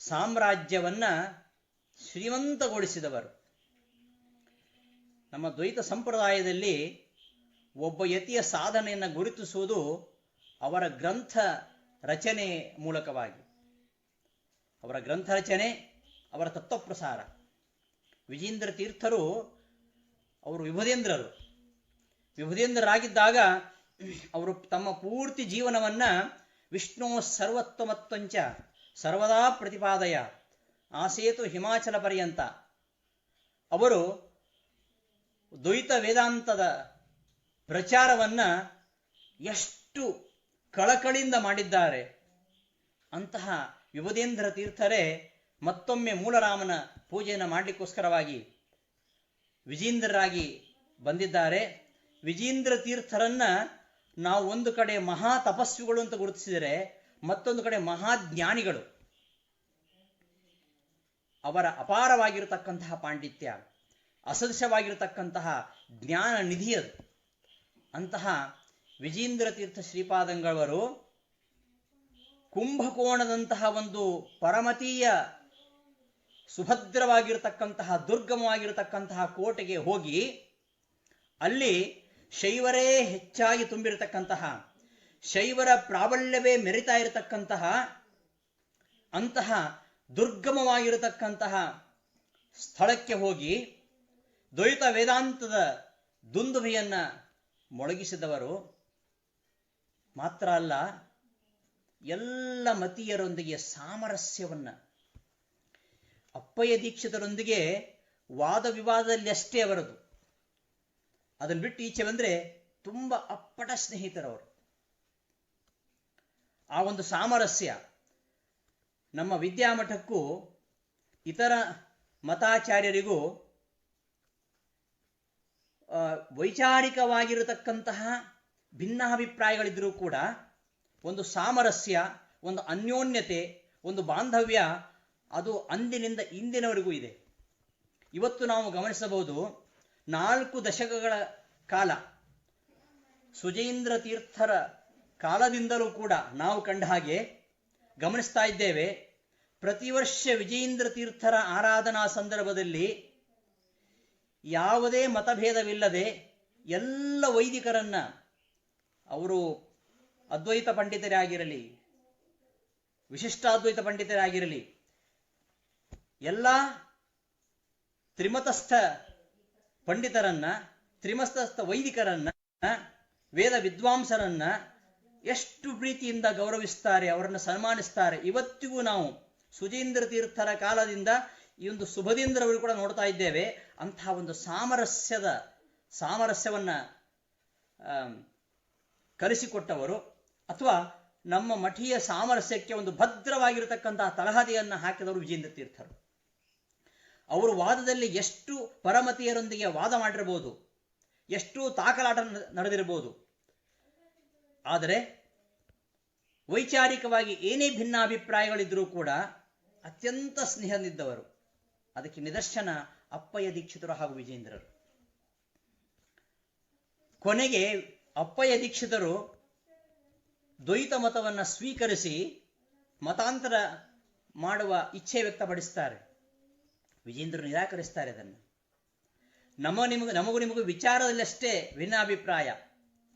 ಸಾಮ್ರಾಜ್ಯವನ್ನ ಶ್ರೀಮಂತಗೊಳಿಸಿದವರು. ನಮ್ಮ ದ್ವೈತ ಸಂಪ್ರದಾಯದಲ್ಲಿ ಒಬ್ಬ ಯತಿಯ ಸಾಧನೆಯನ್ನು ಗುರುತಿಸುವುದು ಅವರ ಗ್ರಂಥ ರಚನೆ ಮೂಲಕವಾಗಿ. ಅವರ ಗ್ರಂಥ ರಚನೆ, ಅವರ ತತ್ವಪ್ರಸಾರ. ವಿಜೇಂದ್ರ ತೀರ್ಥರು ಅವರು ವಿಭುಧೇಂದ್ರರಾಗಿದ್ದಾಗ ಅವರು ತಮ್ಮ ಪೂರ್ತಿ ಜೀವನವನ್ನ ವಿಷ್ಣು ಸರ್ವತ್ವಮತ್ವಂಚ ಸರ್ವದಾ ಪ್ರತಿಪಾದಯ ಆಸೇತು ಹಿಮಾಚಲ ಪರ್ಯಂತ ಅವರು ದ್ವೈತ ವೇದಾಂತದ ಪ್ರಚಾರವನ್ನ ಎಷ್ಟು ಕಳಕಳಿಯಿಂದ ಮಾಡಿದ್ದಾರೆ. ಅಂತಹ ವಿಭುಧೇಂದ್ರ ತೀರ್ಥರೇ ಮತ್ತೊಮ್ಮೆ ಮೂಲರಾಮನ ಪೂಜೆಯನ್ನು ಮಾಡಲಿಕ್ಕೋಸ್ಕರವಾಗಿ ವಿಜೇಂದ್ರರಾಗಿ ಬಂದಿದ್ದಾರೆ. ವಿಜೇಂದ್ರ ತೀರ್ಥರನ್ನ ನಾವು ಒಂದು ಕಡೆ ಮಹಾ ತಪಸ್ವಿಗಳು ಅಂತ ಗುರುತಿಸಿದರೆ ಮತ್ತೊಂದು ಕಡೆ ಮಹಾಜ್ಞಾನಿಗಳು. ಅವರ ಅಪಾರವಾಗಿರತಕ್ಕಂತಹ ಪಾಂಡಿತ್ಯ, ಅಸದೃಶವಾಗಿರತಕ್ಕಂತಹ ಜ್ಞಾನ ನಿಧಿಯದು. ಅಂತಹ ವಿಜೇಂದ್ರ ತೀರ್ಥ ಶ್ರೀಪಾದಂಗಳವರು ಕುಂಭಕೋಣದಂತಹ ಒಂದು ಪರಮತೀಯ ಸುಭದ್ರವಾಗಿರತಕ್ಕಂತಹ ದುರ್ಗಮವಾಗಿರತಕ್ಕಂತಹ ಕೋಟೆಗೆ ಹೋಗಿ ಅಲ್ಲಿ ಶೈವರೇ ಹೆಚ್ಚಾಗಿ ತುಂಬಿರತಕ್ಕಂತಹ, ಶೈವರ ಪ್ರಾಬಲ್ಯವೇ ಮೆರಿತಾ ಇರತಕ್ಕಂತಹ ಅಂತಹ ದುರ್ಗಮವಾಗಿರತಕ್ಕಂತಹ ಸ್ಥಳಕ್ಕೆ ಹೋಗಿ ದ್ವೈತ ವೇದಾಂತದ ದುಂದುಭೆಯನ್ನ ಮೊಳಗಿಸಿದವರು. ಮಾತ್ರ ಅಲ್ಲ, ಎಲ್ಲ ಮತೀಯರೊಂದಿಗೆ ಸಾಮರಸ್ಯವನ್ನ, ಅಪ್ಪಯ್ಯ ದೀಕ್ಷಿತರೊಂದಿಗೆ ವಾದ ವಿವಾದದಲ್ಲಿ ಅಷ್ಟೇ ಅವರದು. ಅದನ್ನು ಬಿಟ್ಟು ಈಚೆ ಬಂದ್ರೆ ತುಂಬಾ ಅಪ್ಪಟ ಸ್ನೇಹಿತರವರು. ಆ ಒಂದು ಸಾಮರಸ್ಯ ನಮ್ಮ ವಿದ್ಯಾಮಠಕ್ಕೂ ಇತರ ಮತಾಚಾರ್ಯರಿಗೂ ವೈಚಾರಿಕವಾಗಿರತಕ್ಕಂತಹ ಭಿನ್ನಾಭಿಪ್ರಾಯಗಳಿದ್ರೂ ಕೂಡ ಒಂದು ಸಾಮರಸ್ಯ, ಒಂದು ಅನ್ಯೋನ್ಯತೆ, ಒಂದು ಬಾಂಧವ್ಯ ಅದು ಅಂದಿನಿಂದ ಇಂದಿನವರೆಗೂ ಇದೆ. ಇವತ್ತು ನಾವು ಗಮನಿಸಬಹುದು, 4 ದಶಕಗಳ ಕಾಲ ಸುಜೇಂದ್ರ ತೀರ್ಥರ ಕಾಲದಿಂದಲೂ ಕೂಡ ನಾವು ಕಂಡ ಹಾಗೆ ಗಮನಿಸ್ತಾ ಇದ್ದೇವೆ. ಪ್ರತಿ ವರ್ಷ ವಿಜೇಂದ್ರ ತೀರ್ಥರ ಆರಾಧನಾ ಸಂದರ್ಭದಲ್ಲಿ ಯಾವುದೇ ಮತಭೇದವಿಲ್ಲದೆ ಎಲ್ಲ ವೈದಿಕರನ್ನ, ಅವರು ಅದ್ವೈತ ಪಂಡಿತರೇ ಆಗಿರಲಿ, ವಿಶಿಷ್ಟಾದ್ವೈತ ಪಂಡಿತರೇ ಆಗಿರಲಿ, ಎಲ್ಲ ತ್ರಿಮತಸ್ಥ ಪಂಡಿತರನ್ನ, ತ್ರಿಮತಸ್ಥ ವೈದಿಕರನ್ನ, ವೇದ ವಿದ್ವಾಂಸರನ್ನ ಎಷ್ಟು ಪ್ರೀತಿಯಿಂದ ಗೌರವಿಸ್ತಾರೆ, ಅವರನ್ನು ಸನ್ಮಾನಿಸ್ತಾರೆ. ಇವತ್ತಿಗೂ ನಾವು ಸುಜೇಂದ್ರ ತೀರ್ಥರ ಕಾಲದಿಂದ ಈ ಒಂದು ಸುಭದೀಂದ್ರವರು ಕೂಡ ನೋಡ್ತಾ ಇದ್ದೇವೆ. ಅಂತಹ ಒಂದು ಸಾಮರಸ್ಯವನ್ನ ಕಲಿಸಿಕೊಟ್ಟವರು, ಅಥವಾ ನಮ್ಮ ಮಠೀಯ ಸಾಮರಸ್ಯಕ್ಕೆ ಒಂದು ಭದ್ರವಾಗಿರತಕ್ಕಂತಹ ತಳಹದಿಯನ್ನು ಹಾಕಿದವರು ವಿಜೇಂದ್ರ ತೀರ್ಥರು. ಅವರು ವಾದದಲ್ಲಿ ಎಷ್ಟು ಪರಮತೀಯರೊಂದಿಗೆ ವಾದ ಮಾಡಿರಬಹುದು, ಎಷ್ಟು ತಾಕಲಾಟ ನಡೆದಿರಬಹುದು, ಆದರೆ ವೈಚಾರಿಕವಾಗಿ ಏನೇ ಭಿನ್ನಾಭಿಪ್ರಾಯಗಳಿದ್ರೂ ಕೂಡ ಅತ್ಯಂತ ಸ್ನೇಹದಿದ್ದವರು. ಅದಕ್ಕೆ ನಿದರ್ಶನ ಅಪ್ಪಯ್ಯ ದೀಕ್ಷಿತರು ಹಾಗೂ ವಿಜೇಂದ್ರರು. ಕೊನೆಗೆ ಅಪ್ಪಯ್ಯ ದೀಕ್ಷಿತರು ದ್ವೈತ ಮತವನ್ನು ಸ್ವೀಕರಿಸಿ ಮತಾಂತರ ಮಾಡುವ ಇಚ್ಛೆ ವ್ಯಕ್ತಪಡಿಸ್ತಾರೆ. ವಿಜೇಂದ್ರರು ನಿರಾಕರಿಸ್ತಾರೆ ಅದನ್ನು. ನಮಗೂ ನಿಮಗೂ ವಿಚಾರದಲ್ಲಿ ಅಷ್ಟೇ ಭಿನ್ನಾಭಿಪ್ರಾಯ,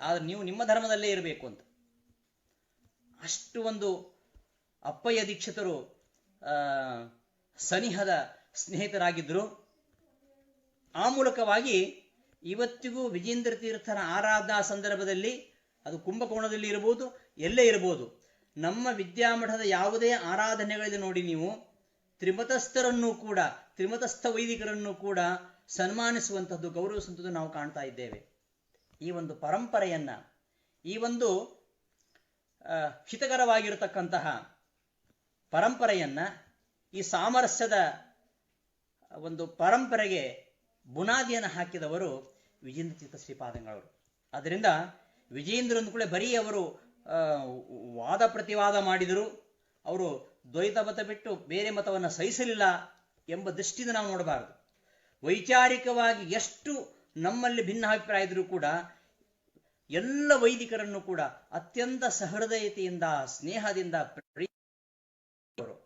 ಆದರೆ ನೀವು ನಿಮ್ಮ ಧರ್ಮದಲ್ಲೇ ಇರಬೇಕು ಅಂತ. ಅಷ್ಟು ಒಂದು ಅಪ್ಪಯ್ಯ ದೀಕ್ಷಿತರು ಸನಿಹದ ಸ್ನೇಹಿತರಾಗಿದ್ದರು. ಆ ಮೂಲಕವಾಗಿ ಇವತ್ತಿಗೂ ವಿಜೇಂದ್ರ ತೀರ್ಥರ ಆರಾಧನಾ ಸಂದರ್ಭದಲ್ಲಿ, ಅದು ಕುಂಭಕೋಣದಲ್ಲಿ ಇರಬಹುದು, ಎಲ್ಲೇ ಇರಬಹುದು, ನಮ್ಮ ವಿದ್ಯಾಮಠದ ಯಾವುದೇ ಆರಾಧನೆಗಳಿದೆ ನೋಡಿ, ನೀವು ತ್ರಿಮತಸ್ಥರನ್ನು ಕೂಡ, ತ್ರಿಮತಸ್ಥ ವೈದಿಕರನ್ನು ಕೂಡ ಸನ್ಮಾನಿಸುವಂಥದ್ದು, ಗೌರವಿಸುವಂಥದ್ದು ನಾವು ಕಾಣ್ತಾ ಇದ್ದೇವೆ. ಈ ಒಂದು ಪರಂಪರೆಯನ್ನ, ಈ ಒಂದು ಹಿತಕರವಾಗಿರತಕ್ಕಂತಹ ಪರಂಪರೆಯನ್ನ, ಈ ಸಾಮರಸ್ಯದ ಒಂದು ಪರಂಪರೆಗೆ ಬುನಾದಿಯನ್ನು ಹಾಕಿದವರು ವಿಜೇಂದ್ರ ತೀರ್ಥ ಶ್ರೀಪಾದಂಗಳವರು. ಅದರಿಂದ ವಿಜೇಂದ್ರ ಅಂದ ಕೂಡ ಬರೀ ಅವರು ವಾದ ಪ್ರತಿವಾದ ಮಾಡಿದರು, ಅವರು ದ್ವೈತ ಮತ ಬಿಟ್ಟು ಬೇರೆ ಮತವನ್ನು ಸಹಿಸಲಿಲ್ಲ ಎಂಬ ದೃಷ್ಟಿಯಿಂದ ನಾವು ನೋಡಬಾರದು. ವೈಚಾರಿಕವಾಗಿ ಎಷ್ಟು ನಮ್ಮಲ್ಲಿ ಭಿನ್ನಾಭಿಪ್ರಾಯ ಇದ್ರೂ ಕೂಡ ಎಲ್ಲ ವೈದಿಕರನ್ನು ಕೂಡ ಅತ್ಯಂತ ಸಹೃದಯತೆಯಿಂದ, ಸ್ನೇಹದಿಂದ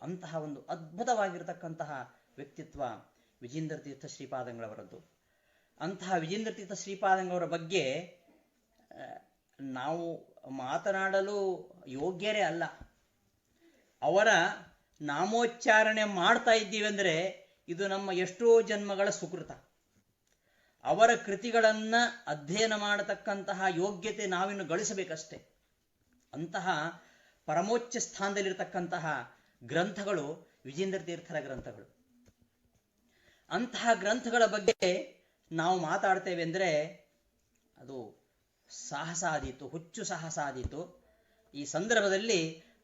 ಅಂತಹ ಒಂದು ಅದ್ಭುತವಾಗಿರತಕ್ಕಂತಹ ವ್ಯಕ್ತಿತ್ವ ವಿಜೇಂದ್ರ ತೀರ್ಥ ಶ್ರೀಪಾದಂಗಳವರದ್ದು. ಅಂತಹ ವಿಜೇಂದ್ರ ತೀರ್ಥ ಶ್ರೀಪಾದಂಗಳವರ ಬಗ್ಗೆ ನಾವು ಮಾತನಾಡಲು ಯೋಗ್ಯರೇ ಅಲ್ಲ. ಅವರ ನಾಮೋಚ್ಚಾರಣೆ ಮಾಡ್ತಾ ಇದ್ದೀವಿ ಅಂದರೆ ಇದು ನಮ್ಮ ಎಷ್ಟೋ ಜನ್ಮಗಳ ಸುಕೃತ. ಅವರ ಕೃತಿಗಳನ್ನ ಅಧ್ಯಯನ ಮಾಡತಕ್ಕಂತಹ ಯೋಗ್ಯತೆ ನಾವಿನ್ನು ಗಳಿಸಬೇಕಷ್ಟೆ. ಅಂತಹ ಪರಮೋಚ್ಚ ಸ್ಥಾನದಲ್ಲಿರತಕ್ಕಂತಹ ಗ್ರಂಥಗಳು ವಿಜೇಂದ್ರ ತೀರ್ಥರ ಗ್ರಂಥಗಳು. ಅಂತಹ ಗ್ರಂಥಗಳ ಬಗ್ಗೆ ನಾವು ಮಾತಾಡ್ತೇವೆ ಅಂದರೆ ಅದು ಸಾಹಸ ಆದೀತು, ಹುಚ್ಚು ಸಾಹಸ ಆದೀತು. ಈ ಸಂದರ್ಭದಲ್ಲಿ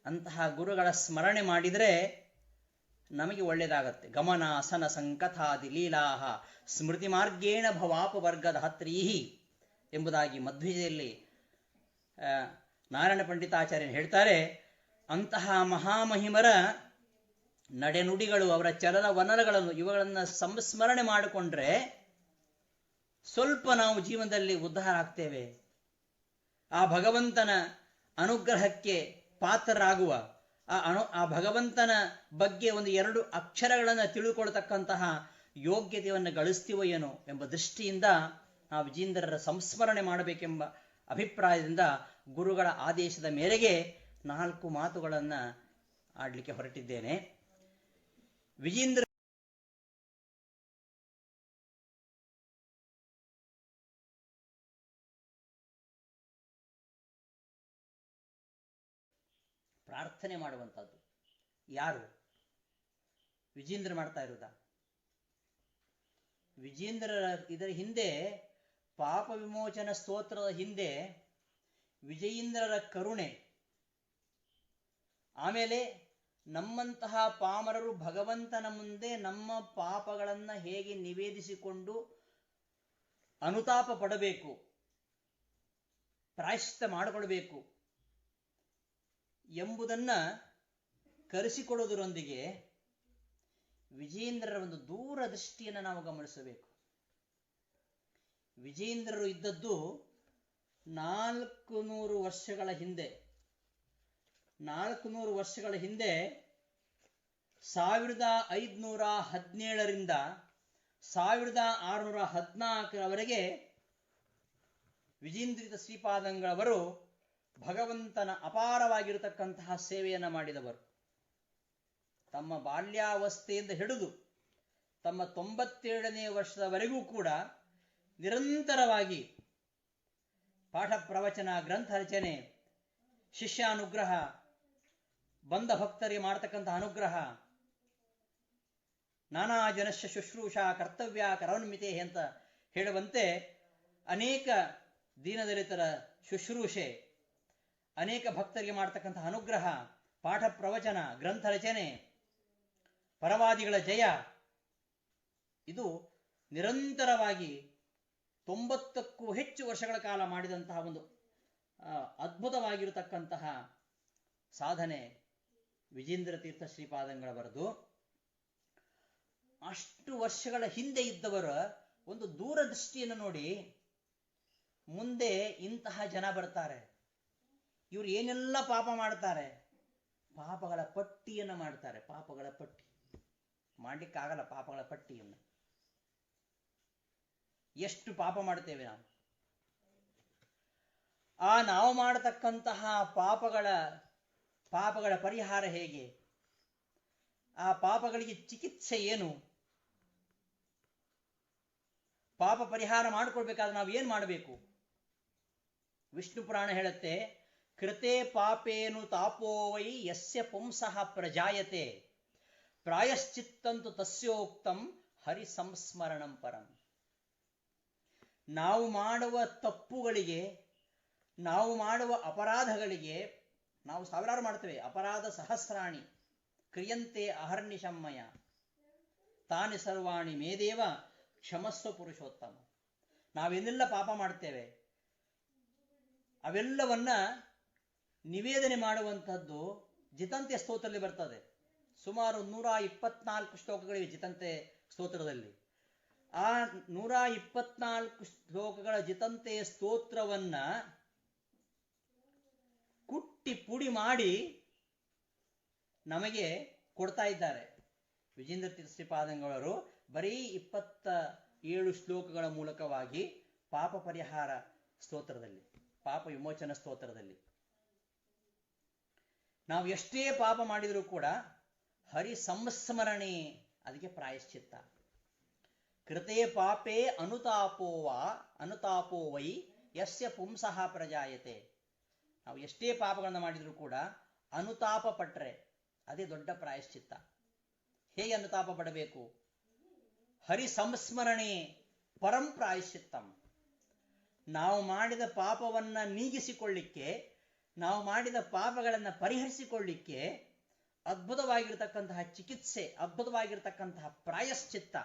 ಅಂತಹ ಗುರುಗಳ ಸ್ಮರಣೆ ಮಾಡಿದರೆ ನಮಗೆ ಒಳ್ಳೆಯದಾಗತ್ತೆ. ಗಮನ ಅಸನ ಸಂಕಥಾದಿ ಲೀಲಾಹ ಸ್ಮೃತಿ ಮಾರ್ಗೇಣ ಭವಾಪವರ್ಗದ ಹತ್ರೀಹಿ ಎಂಬುದಾಗಿ ಮಧ್ವಿಜಯಲ್ಲಿ ನಾರಾಯಣ ಪಂಡಿತಾಚಾರ್ಯರು ಹೇಳ್ತಾರೆ, ಅಂತಹ ಮಹಾಮಹಿಮರ ನಡೆನುಡಿಗಳು, ಅವರ ಚಲನವಲನಗಳನ್ನು ಇವುಗಳನ್ನು ಸಂಸ್ಮರಣೆ ಮಾಡಿಕೊಂಡ್ರೆ ಸ್ವಲ್ಪ ನಾವು ಜೀವನದಲ್ಲಿ ಉದ್ಧಾರ ಆಗ್ತೇವೆ. ಆ ಭಗವಂತನ ಅನುಗ್ರಹಕ್ಕೆ ಪಾತ್ರರಾಗುವ, ಆ ಭಗವಂತನ ಬಗ್ಗೆ ಒಂದು 2 ಅಕ್ಷರಗಳನ್ನು ತಿಳ್ಕೊಳ್ತಕ್ಕಂತಹ ಯೋಗ್ಯತೆಯನ್ನು ಗಳಿಸ್ತೀವೋ ಏನೋ ಎಂಬ ದೃಷ್ಟಿಯಿಂದ ನಾವು ವಿಜೇಂದ್ರರ ಸಂಸ್ಮರಣೆ ಮಾಡಬೇಕೆಂಬ ಅಭಿಪ್ರಾಯದಿಂದ ಗುರುಗಳ ಆದೇಶದ ಮೇರೆಗೆ 4 ಮಾತುಗಳನ್ನು ಆಡಲಿಕ್ಕೆ ಹೊರಟಿದ್ದೇನೆ. ವಿಜೇಂದ್ರ ಪ್ರಾರ್ಥನೆ ಮಾಡುವಂಥದ್ದು. ಯಾರು? ವಿಜೇಂದ್ರ ಮಾಡ್ತಾ ಇರುವುದ? ವಿಜೇಂದ್ರರ ಇದರ ಹಿಂದೆ, ಪಾಪ ವಿಮೋಚನ ಸ್ತೋತ್ರದ ಹಿಂದೆ ವಿಜಯೇಂದ್ರರ ಕರುಣೆ, ಆಮೇಲೆ ನಮ್ಮಂತಹ ಪಾಮರರು ಭಗವಂತನ ಮುಂದೆ ನಮ್ಮ ಪಾಪಗಳನ್ನು ಹೇಗೆ ನಿವೇದಿಸಿಕೊಂಡು ಅನುತಾಪ ಪಡಬೇಕು, ಪ್ರಾಯಶ್ಚಿತ್ತ ಮಾಡಿಕೊಳ್ಬೇಕು ಎಂಬುದನ್ನು ಕರೆಸಿಕೊಡೋದರೊಂದಿಗೆ ವಿಜೇಂದ್ರರ ಒಂದು ದೂರದೃಷ್ಟಿಯನ್ನು ನಾವು ಗಮನಿಸಬೇಕು. ವಿಜೇಂದ್ರರು ಇದ್ದದ್ದು 400 ವರ್ಷಗಳ ಹಿಂದೆ. 400 ವರ್ಷಗಳ ಹಿಂದೆ 1517ರಿಂದ 1614ರವರೆಗೆ ವಿಜೇಂದ್ರಿತ ಶ್ರೀಪಾದಂಗಳವರು ಭಗವಂತನ ಅಪಾರವಾಗಿರತಕ್ಕಂತಹ ಸೇವೆಯನ್ನು ಮಾಡಿದವರು. ತಮ್ಮ ಬಾಲ್ಯಾವಸ್ಥೆಯಿಂದ ಹಿಡಿದು ತಮ್ಮ 97ನೇ ವರ್ಷದವರೆಗೂ ಕೂಡ ನಿರಂತರವಾಗಿ ಪಾಠ ಪ್ರವಚನ, ಗ್ರಂಥ ರಚನೆ, ಶಿಷ್ಯಾನುಗ್ರಹ, ಬಂಧ ಭಕ್ತರಿಗೆ ಮಾಡತಕ್ಕಂತಹ ಅನುಗ್ರಹ, ನಾನಾ ಜನಶ್ಯ ಶುಶ್ರೂಷಾ ಕರ್ತವ್ಯ ಕರವನ್ಮಿತೆ ಅಂತ ಹೇಳುವಂತೆ ಅನೇಕ ದೀನದಲಿತರ ಶುಶ್ರೂಷೆ, ಅನೇಕ ಭಕ್ತರಿಗೆ ಮಾಡತಕ್ಕಂತಹ ಅನುಗ್ರಹ, ಪಾಠ ಪ್ರವಚನ, ಗ್ರಂಥ ರಚನೆ, ಪರವಾದಿಗಳ ಜಯ, ಇದು ನಿರಂತರವಾಗಿ 90ಕ್ಕೂ ಹೆಚ್ಚು ವರ್ಷಗಳ ಕಾಲ ಮಾಡಿದಂತಹ ಒಂದು ಅದ್ಭುತವಾಗಿರತಕ್ಕಂತಹ ಸಾಧನೆ ವಿಜೇಂದ್ರ ತೀರ್ಥ ಶ್ರೀಪಾದಂಗಳವರದು. ಅಷ್ಟು ವರ್ಷಗಳ ಹಿಂದೆ ಇದ್ದವರ ಒಂದು ದೂರದೃಷ್ಟಿಯನ್ನು ನೋಡಿ, ಮುಂದೆ ಇಂತಹ ಜನ ಬರ್ತಾರೆ, ಇವರು ಏನೆಲ್ಲ ಪಾಪ ಮಾಡ್ತಾರೆ, ಪಾಪಗಳ ಪಟ್ಟಿಯನ್ನು ಮಾಡ್ತಾರೆ. ಪಾಪಗಳ ಪಟ್ಟಿ ಮಾಡಲಿಕ್ಕಾಗಲ್ಲ. ಪಾಪಗಳ ಪಟ್ಟಿಯನ್ನು ಎಷ್ಟು ಪಾಪ ಮಾಡ್ತೇವೆ ನಾವು. ನಾವು ಮಾಡತಕ್ಕಂತಹ ಪಾಪಗಳ ಪರಿಹಾರ ಹೇಗೆ, ಆ ಪಾಪಗಳಿಗೆ ಚಿಕಿತ್ಸೆ ಏನು, ಪಾಪ ಪರಿಹಾರ ಮಾಡಿಕೊಳ್ಬೇಕಾದ್ರೆ ನಾವು ಏನು ಮಾಡಬೇಕು? ವಿಷ್ಣು ಪುರಾಣ ಹೇಳುತ್ತೆ, ಕೃತೆ ಪಾಪೇನು ತಾಪೋವೈ ಯಸ್ಯ ಪುಂಸಃ ಪ್ರಜಾಯತೆ ಪ್ರಾಯಶ್ಚಿತ್ತಂತು ತಸ್ಯೋಕ್ತಂ ಹರಿ ಸಂಸ್ಮರಣಂ ಪರಂ. ನಾವು ಮಾಡುವ ತಪ್ಪುಗಳಿಗೆ, ನಾವು ಮಾಡುವ ಅಪರಾಧಗಳಿಗೆ, ನಾವು ಸಾವಿರಾರು ಮಾಡ್ತೇವೆ, ಅಪರಾಧ ಸಹಸ್ರಾಣಿ ಕ್ರಿಯಂತೆ ಅಹರ್ನಿಶಮ್ಮಯ ತಾನಿ ಸರ್ವಾಣಿ ಮೇದೇವ ಕ್ಷಮಸ್ವ ಪುರುಷೋತ್ತಮ. ನಾವೇನೆಲ್ಲ ಪಾಪ ಮಾಡ್ತೇವೆ ಅವೆಲ್ಲವನ್ನ ನಿವೇದನೆ ಮಾಡುವಂಥದ್ದು ಜಿತಂತೆ ಸ್ತೋತ್ರದಲ್ಲಿ ಬರ್ತದೆ. ಸುಮಾರು 124 ಶ್ಲೋಕಗಳಿವೆ ಜಿತಂತೆ ಸ್ತೋತ್ರದಲ್ಲಿ. ಆ 124 ಶ್ಲೋಕಗಳ ಜಿತಂತೆ ಸ್ತೋತ್ರವನ್ನ ಕುಟ್ಟಿ ಪುಡಿ ಮಾಡಿ ನಮಗೆ ಕೊಡ್ತಾ ಇದ್ದಾರೆ ವಿಜೇಂದ್ರ ತೀರ್ಥ ಶ್ರೀಪಾದಂಗಳವರು. ಬರೀ 27 ಶ್ಲೋಕಗಳ ಮೂಲಕವಾಗಿ ಪಾಪ ಪರಿಹಾರ ಸ್ತೋತ್ರದಲ್ಲಿ, ಪಾಪ ವಿಮೋಚನ ಸ್ತೋತ್ರದಲ್ಲಿ ನಾವು ಎಷ್ಟೇ ಪಾಪ ಮಾಡಿದರೂ ಕೂಡ ಹರಿ ಸಂಸ್ಮರಣೆ, ಅದಕ್ಕೆ ಪ್ರಾಯಶ್ಚಿತ್ತ. ಕೃತೆ ಪಾಪೇ ಅನುತಾಪೋ ವೈ ಯಸ್ಯ ಪುಂಸಃ ಪ್ರಜಾಯತೆ. ನಾವು ಎಷ್ಟೇ ಪಾಪಗಳನ್ನು ಮಾಡಿದರೂ ಕೂಡ ಅನುತಾಪ ಪಟ್ರೆ ಅದೇ ದೊಡ್ಡ ಪ್ರಾಯಶ್ಚಿತ್ತ. ಹೇಗೆ ಅನುತಾಪ ಪಡಬೇಕು? ಹರಿ ಸಂಸ್ಮರಣೆ ಪರಂ ಪ್ರಾಯಶ್ಚಿತ್ತಂ. ನಾವು ಮಾಡಿದ ಪಾಪವನ್ನ ನೀಗಿಸಿಕೊಳ್ಳಿಕ್ಕೆ, ನಾವು ಮಾಡಿದ ಪಾಪಗಳನ್ನು ಪರಿಹರಿಸಿಕೊಳ್ಳಿಕ್ಕೆ ಅದ್ಭುತವಾಗಿರತಕ್ಕಂತಹ ಚಿಕಿತ್ಸೆ, ಅದ್ಭುತವಾಗಿರತಕ್ಕಂತಹ ಪ್ರಾಯಶ್ಚಿತ್ತ.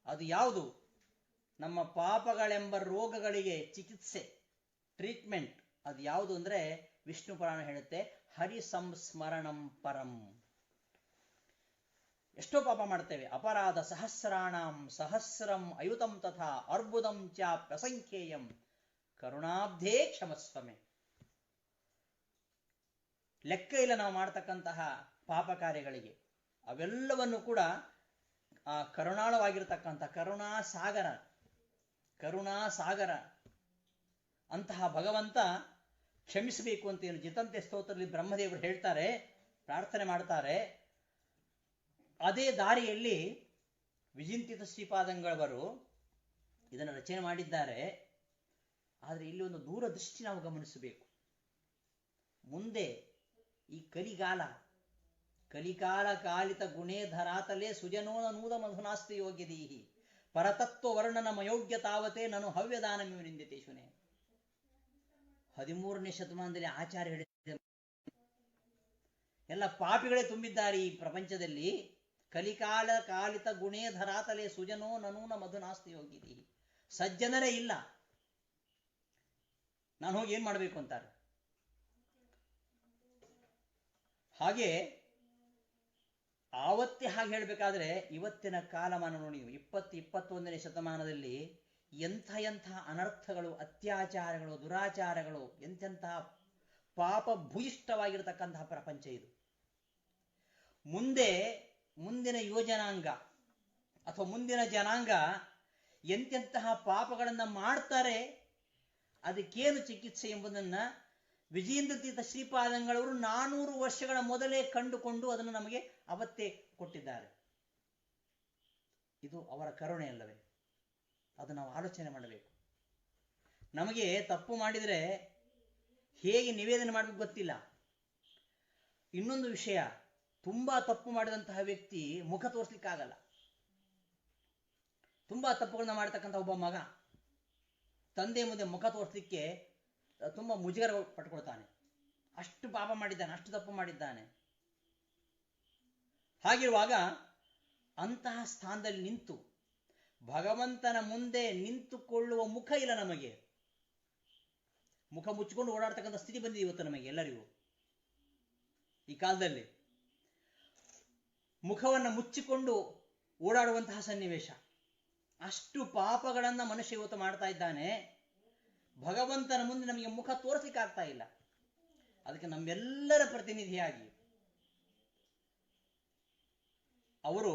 ಅದು ಯಾವುದು? ನಮ್ಮ ಪಾಪಗಳೆಂಬ ರೋಗಗಳಿಗೆ ಚಿಕಿತ್ಸೆ, ಟ್ರೀಟ್ಮೆಂಟ್ ಅದು ಯಾವುದು ಅಂದರೆ ವಿಷ್ಣು ಪುರಾಣ ಹೇಳುತ್ತೆ, ಹರಿ ಸಂಸ್ಮರಣಂ ಪರಂ. ಎಷ್ಟೋ ಪಾಪ ಮಾಡ್ತೇವೆ. ಅಪರಾಧ ಸಹಸ್ರಾಣಂ ಸಹಸ್ರಂ ಅಯುತಂ ತಥಾ ಅರ್ಬುದಂ ಚಾಪ್ಯಸಂಖ್ಯೇಯಂ ಕರುಣಾಬ್ಧೇ ಕ್ಷಮಸ್ವಮೆ. ಲೆಕ್ಕ ಇಲ್ಲ ನಾವು ಮಾಡ್ತಕ್ಕಂತಹ ಪಾಪ ಕಾರ್ಯಗಳಿಗೆ. ಅವೆಲ್ಲವನ್ನು ಕೂಡ ಆ ಕರುಣಾಳವಾಗಿರ್ತಕ್ಕಂಥ ಕರುಣಾಸಾಗರ ಅಂತಹ ಭಗವಂತ ಕ್ಷಮಿಸಬೇಕು ಅಂತ ಏನು ಜಿತಂತೆ ಸ್ತೋತ್ರದಲ್ಲಿ ಬ್ರಹ್ಮದೇವರು ಹೇಳ್ತಾರೆ, ಪ್ರಾರ್ಥನೆ ಮಾಡ್ತಾರೆ. ಅದೇ ದಾರಿಯಲ್ಲಿ ವಿಜಿಂತಿತ ಶ್ರೀಪಾದಂಗಳವರು ಇದನ್ನು ರಚನೆ ಮಾಡಿದ್ದಾರೆ. ಆದರೆ ಇಲ್ಲಿ ಒಂದು ದೂರದೃಷ್ಟಿ ನಾವು ಗಮನಿಸಬೇಕು. ಮುಂದೆ ಈ ಕಲಿಕಾಲ ಕಾಲಿತ ಗುಣೇ ಧರಾತಲೆ ಸುಜನೋನ ನೂದ ಮಧುನಾಸ್ತಿ ಯೋಗ್ಯದೀಹಿ ಪರತತ್ವ ವರ್ಣನ ಮಯೋಗ್ಯ ತಾವತೆ ನಾನು ಹವ್ಯದಾನಮಿ ನಿಂದಿತೆ ಶುನೆ. 13ನೇ ಶತಮಾನದಲ್ಲಿ ಆಚಾರ್ಯ ಹೇಳಿದ ಎಲ್ಲ ಪಾಪಿಗಳೇ ತುಂಬಿದ್ದಾರೆ ಈ ಪ್ರಪಂಚದಲ್ಲಿ. ಕಲಿಕಾಲ ಕಾಲಿತ ಗುಣೇ ಧರಾತಲೆ ಸುಜನೋ ನನೂನ ಮಧುನಾಸ್ತಿ ಯೋಗ್ಯದೀಹಿ. ಸಜ್ಜನರೇ ಇಲ್ಲ, ನಾನು ಹೋಗಿ ಏನ್ ಮಾಡಬೇಕು ಅಂತಾರೆ. ಹಾಗೆ ಆವತ್ತೇ ಹಾಗೆ ಹೇಳಬೇಕಾದ್ರೆ ಇವತ್ತಿನ ಕಾಲಮಾನ ನೋಡಿ, 21ನೇ ಶತಮಾನದಲ್ಲಿ ಎಂಥ ಅನರ್ಥಗಳು, ಅತ್ಯಾಚಾರಗಳು, ದುರಾಚಾರಗಳು, ಎಂತೆಂತಹ ಪಾಪ ಭೂಯಿಷ್ಠವಾಗಿರತಕ್ಕಂತಹ ಪ್ರಪಂಚ ಇದು. ಮುಂದಿನ ಯೋಜನಾಂಗ ಅಥವಾ ಮುಂದಿನ ಜನಾಂಗ ಎಂತೆಂತಹ ಪಾಪಗಳನ್ನು ಮಾಡ್ತಾರೆ, ಅದಕ್ಕೇನು ಚಿಕಿತ್ಸೆ ಎಂಬುದನ್ನ ವಿಜಯೇಂದ್ರ ಶ್ರೀಪಾದಂಗಳವರು 400 ವರ್ಷಗಳ ಮೊದಲೇ ಕಂಡುಕೊಂಡು ಅದನ್ನು ನಮಗೆ ಅವತ್ತೇ ಕೊಟ್ಟಿದ್ದಾರೆ. ಇದು ಅವರ ಕರುಣೆ ಅಲ್ಲವೇ? ಅದು ನಾವು ಆಲೋಚನೆ ಮಾಡಬೇಕು. ನಮಗೆ ತಪ್ಪು ಮಾಡಿದರೆ ಹೇಗೆ ನಿವೇದನೆ ಮಾಡಬೇಕು ಗೊತ್ತಿಲ್ಲ. ಇನ್ನೊಂದು ವಿಷಯ, ತುಂಬಾ ತಪ್ಪು ಮಾಡಿದಂತಹ ವ್ಯಕ್ತಿ ಮುಖ ತೋರಿಸ್ಲಿಕ್ಕಾಗಲ್ಲ. ತುಂಬಾ ತಪ್ಪುಗಳನ್ನ ಮಾಡತಕ್ಕಂಥ ಒಬ್ಬ ಮಗ ತಂದೆ ಮುಂದೆ ಮುಖ ತೋರಿಸ್ಲಿಕ್ಕೆ ತುಂಬಾ ಮುಜುಗರ ಪಟ್ಕೊಳ್ತಾನೆ. ಅಷ್ಟು ಪಾಪ ಮಾಡಿದ್ದಾನೆ, ಅಷ್ಟು ತಪ್ಪು ಮಾಡಿದ್ದಾನೆ. ಹಾಗಿರುವಾಗ ಅಂತಹ ಸ್ಥಾನದಲ್ಲಿ ನಿಂತು ಭಗವಂತನ ಮುಂದೆ ನಿಂತುಕೊಳ್ಳುವ ಮುಖ ಇಲ್ಲ ನಮಗೆ. ಮುಖ ಮುಚ್ಚಿಕೊಂಡು ಓಡಾಡ್ತಕ್ಕಂಥ ಸ್ಥಿತಿ ಬಂದಿದೆ ಇವತ್ತು ನಮಗೆ ಎಲ್ಲರಿಗೂ. ಈ ಕಾಲದಲ್ಲಿ ಮುಖವನ್ನು ಮುಚ್ಚಿಕೊಂಡು ಓಡಾಡುವಂತಹ ಸನ್ನಿವೇಶ. ಅಷ್ಟು ಪಾಪಗಳನ್ನ ಮನುಷ್ಯ ಇವತ್ತು ಮಾಡ್ತಾ ಇದ್ದಾನೆ. ಭಗವಂತನ ಮುಂದೆ ನಮಗೆ ಮುಖ ತೋರಿಸಲಿಕ್ಕೆ ಆಗ್ತಾ ಇಲ್ಲ. ಅದಕ್ಕೆ ನಮ್ಮೆಲ್ಲರ ಪ್ರತಿನಿಧಿಯಾಗಿ ಅವರು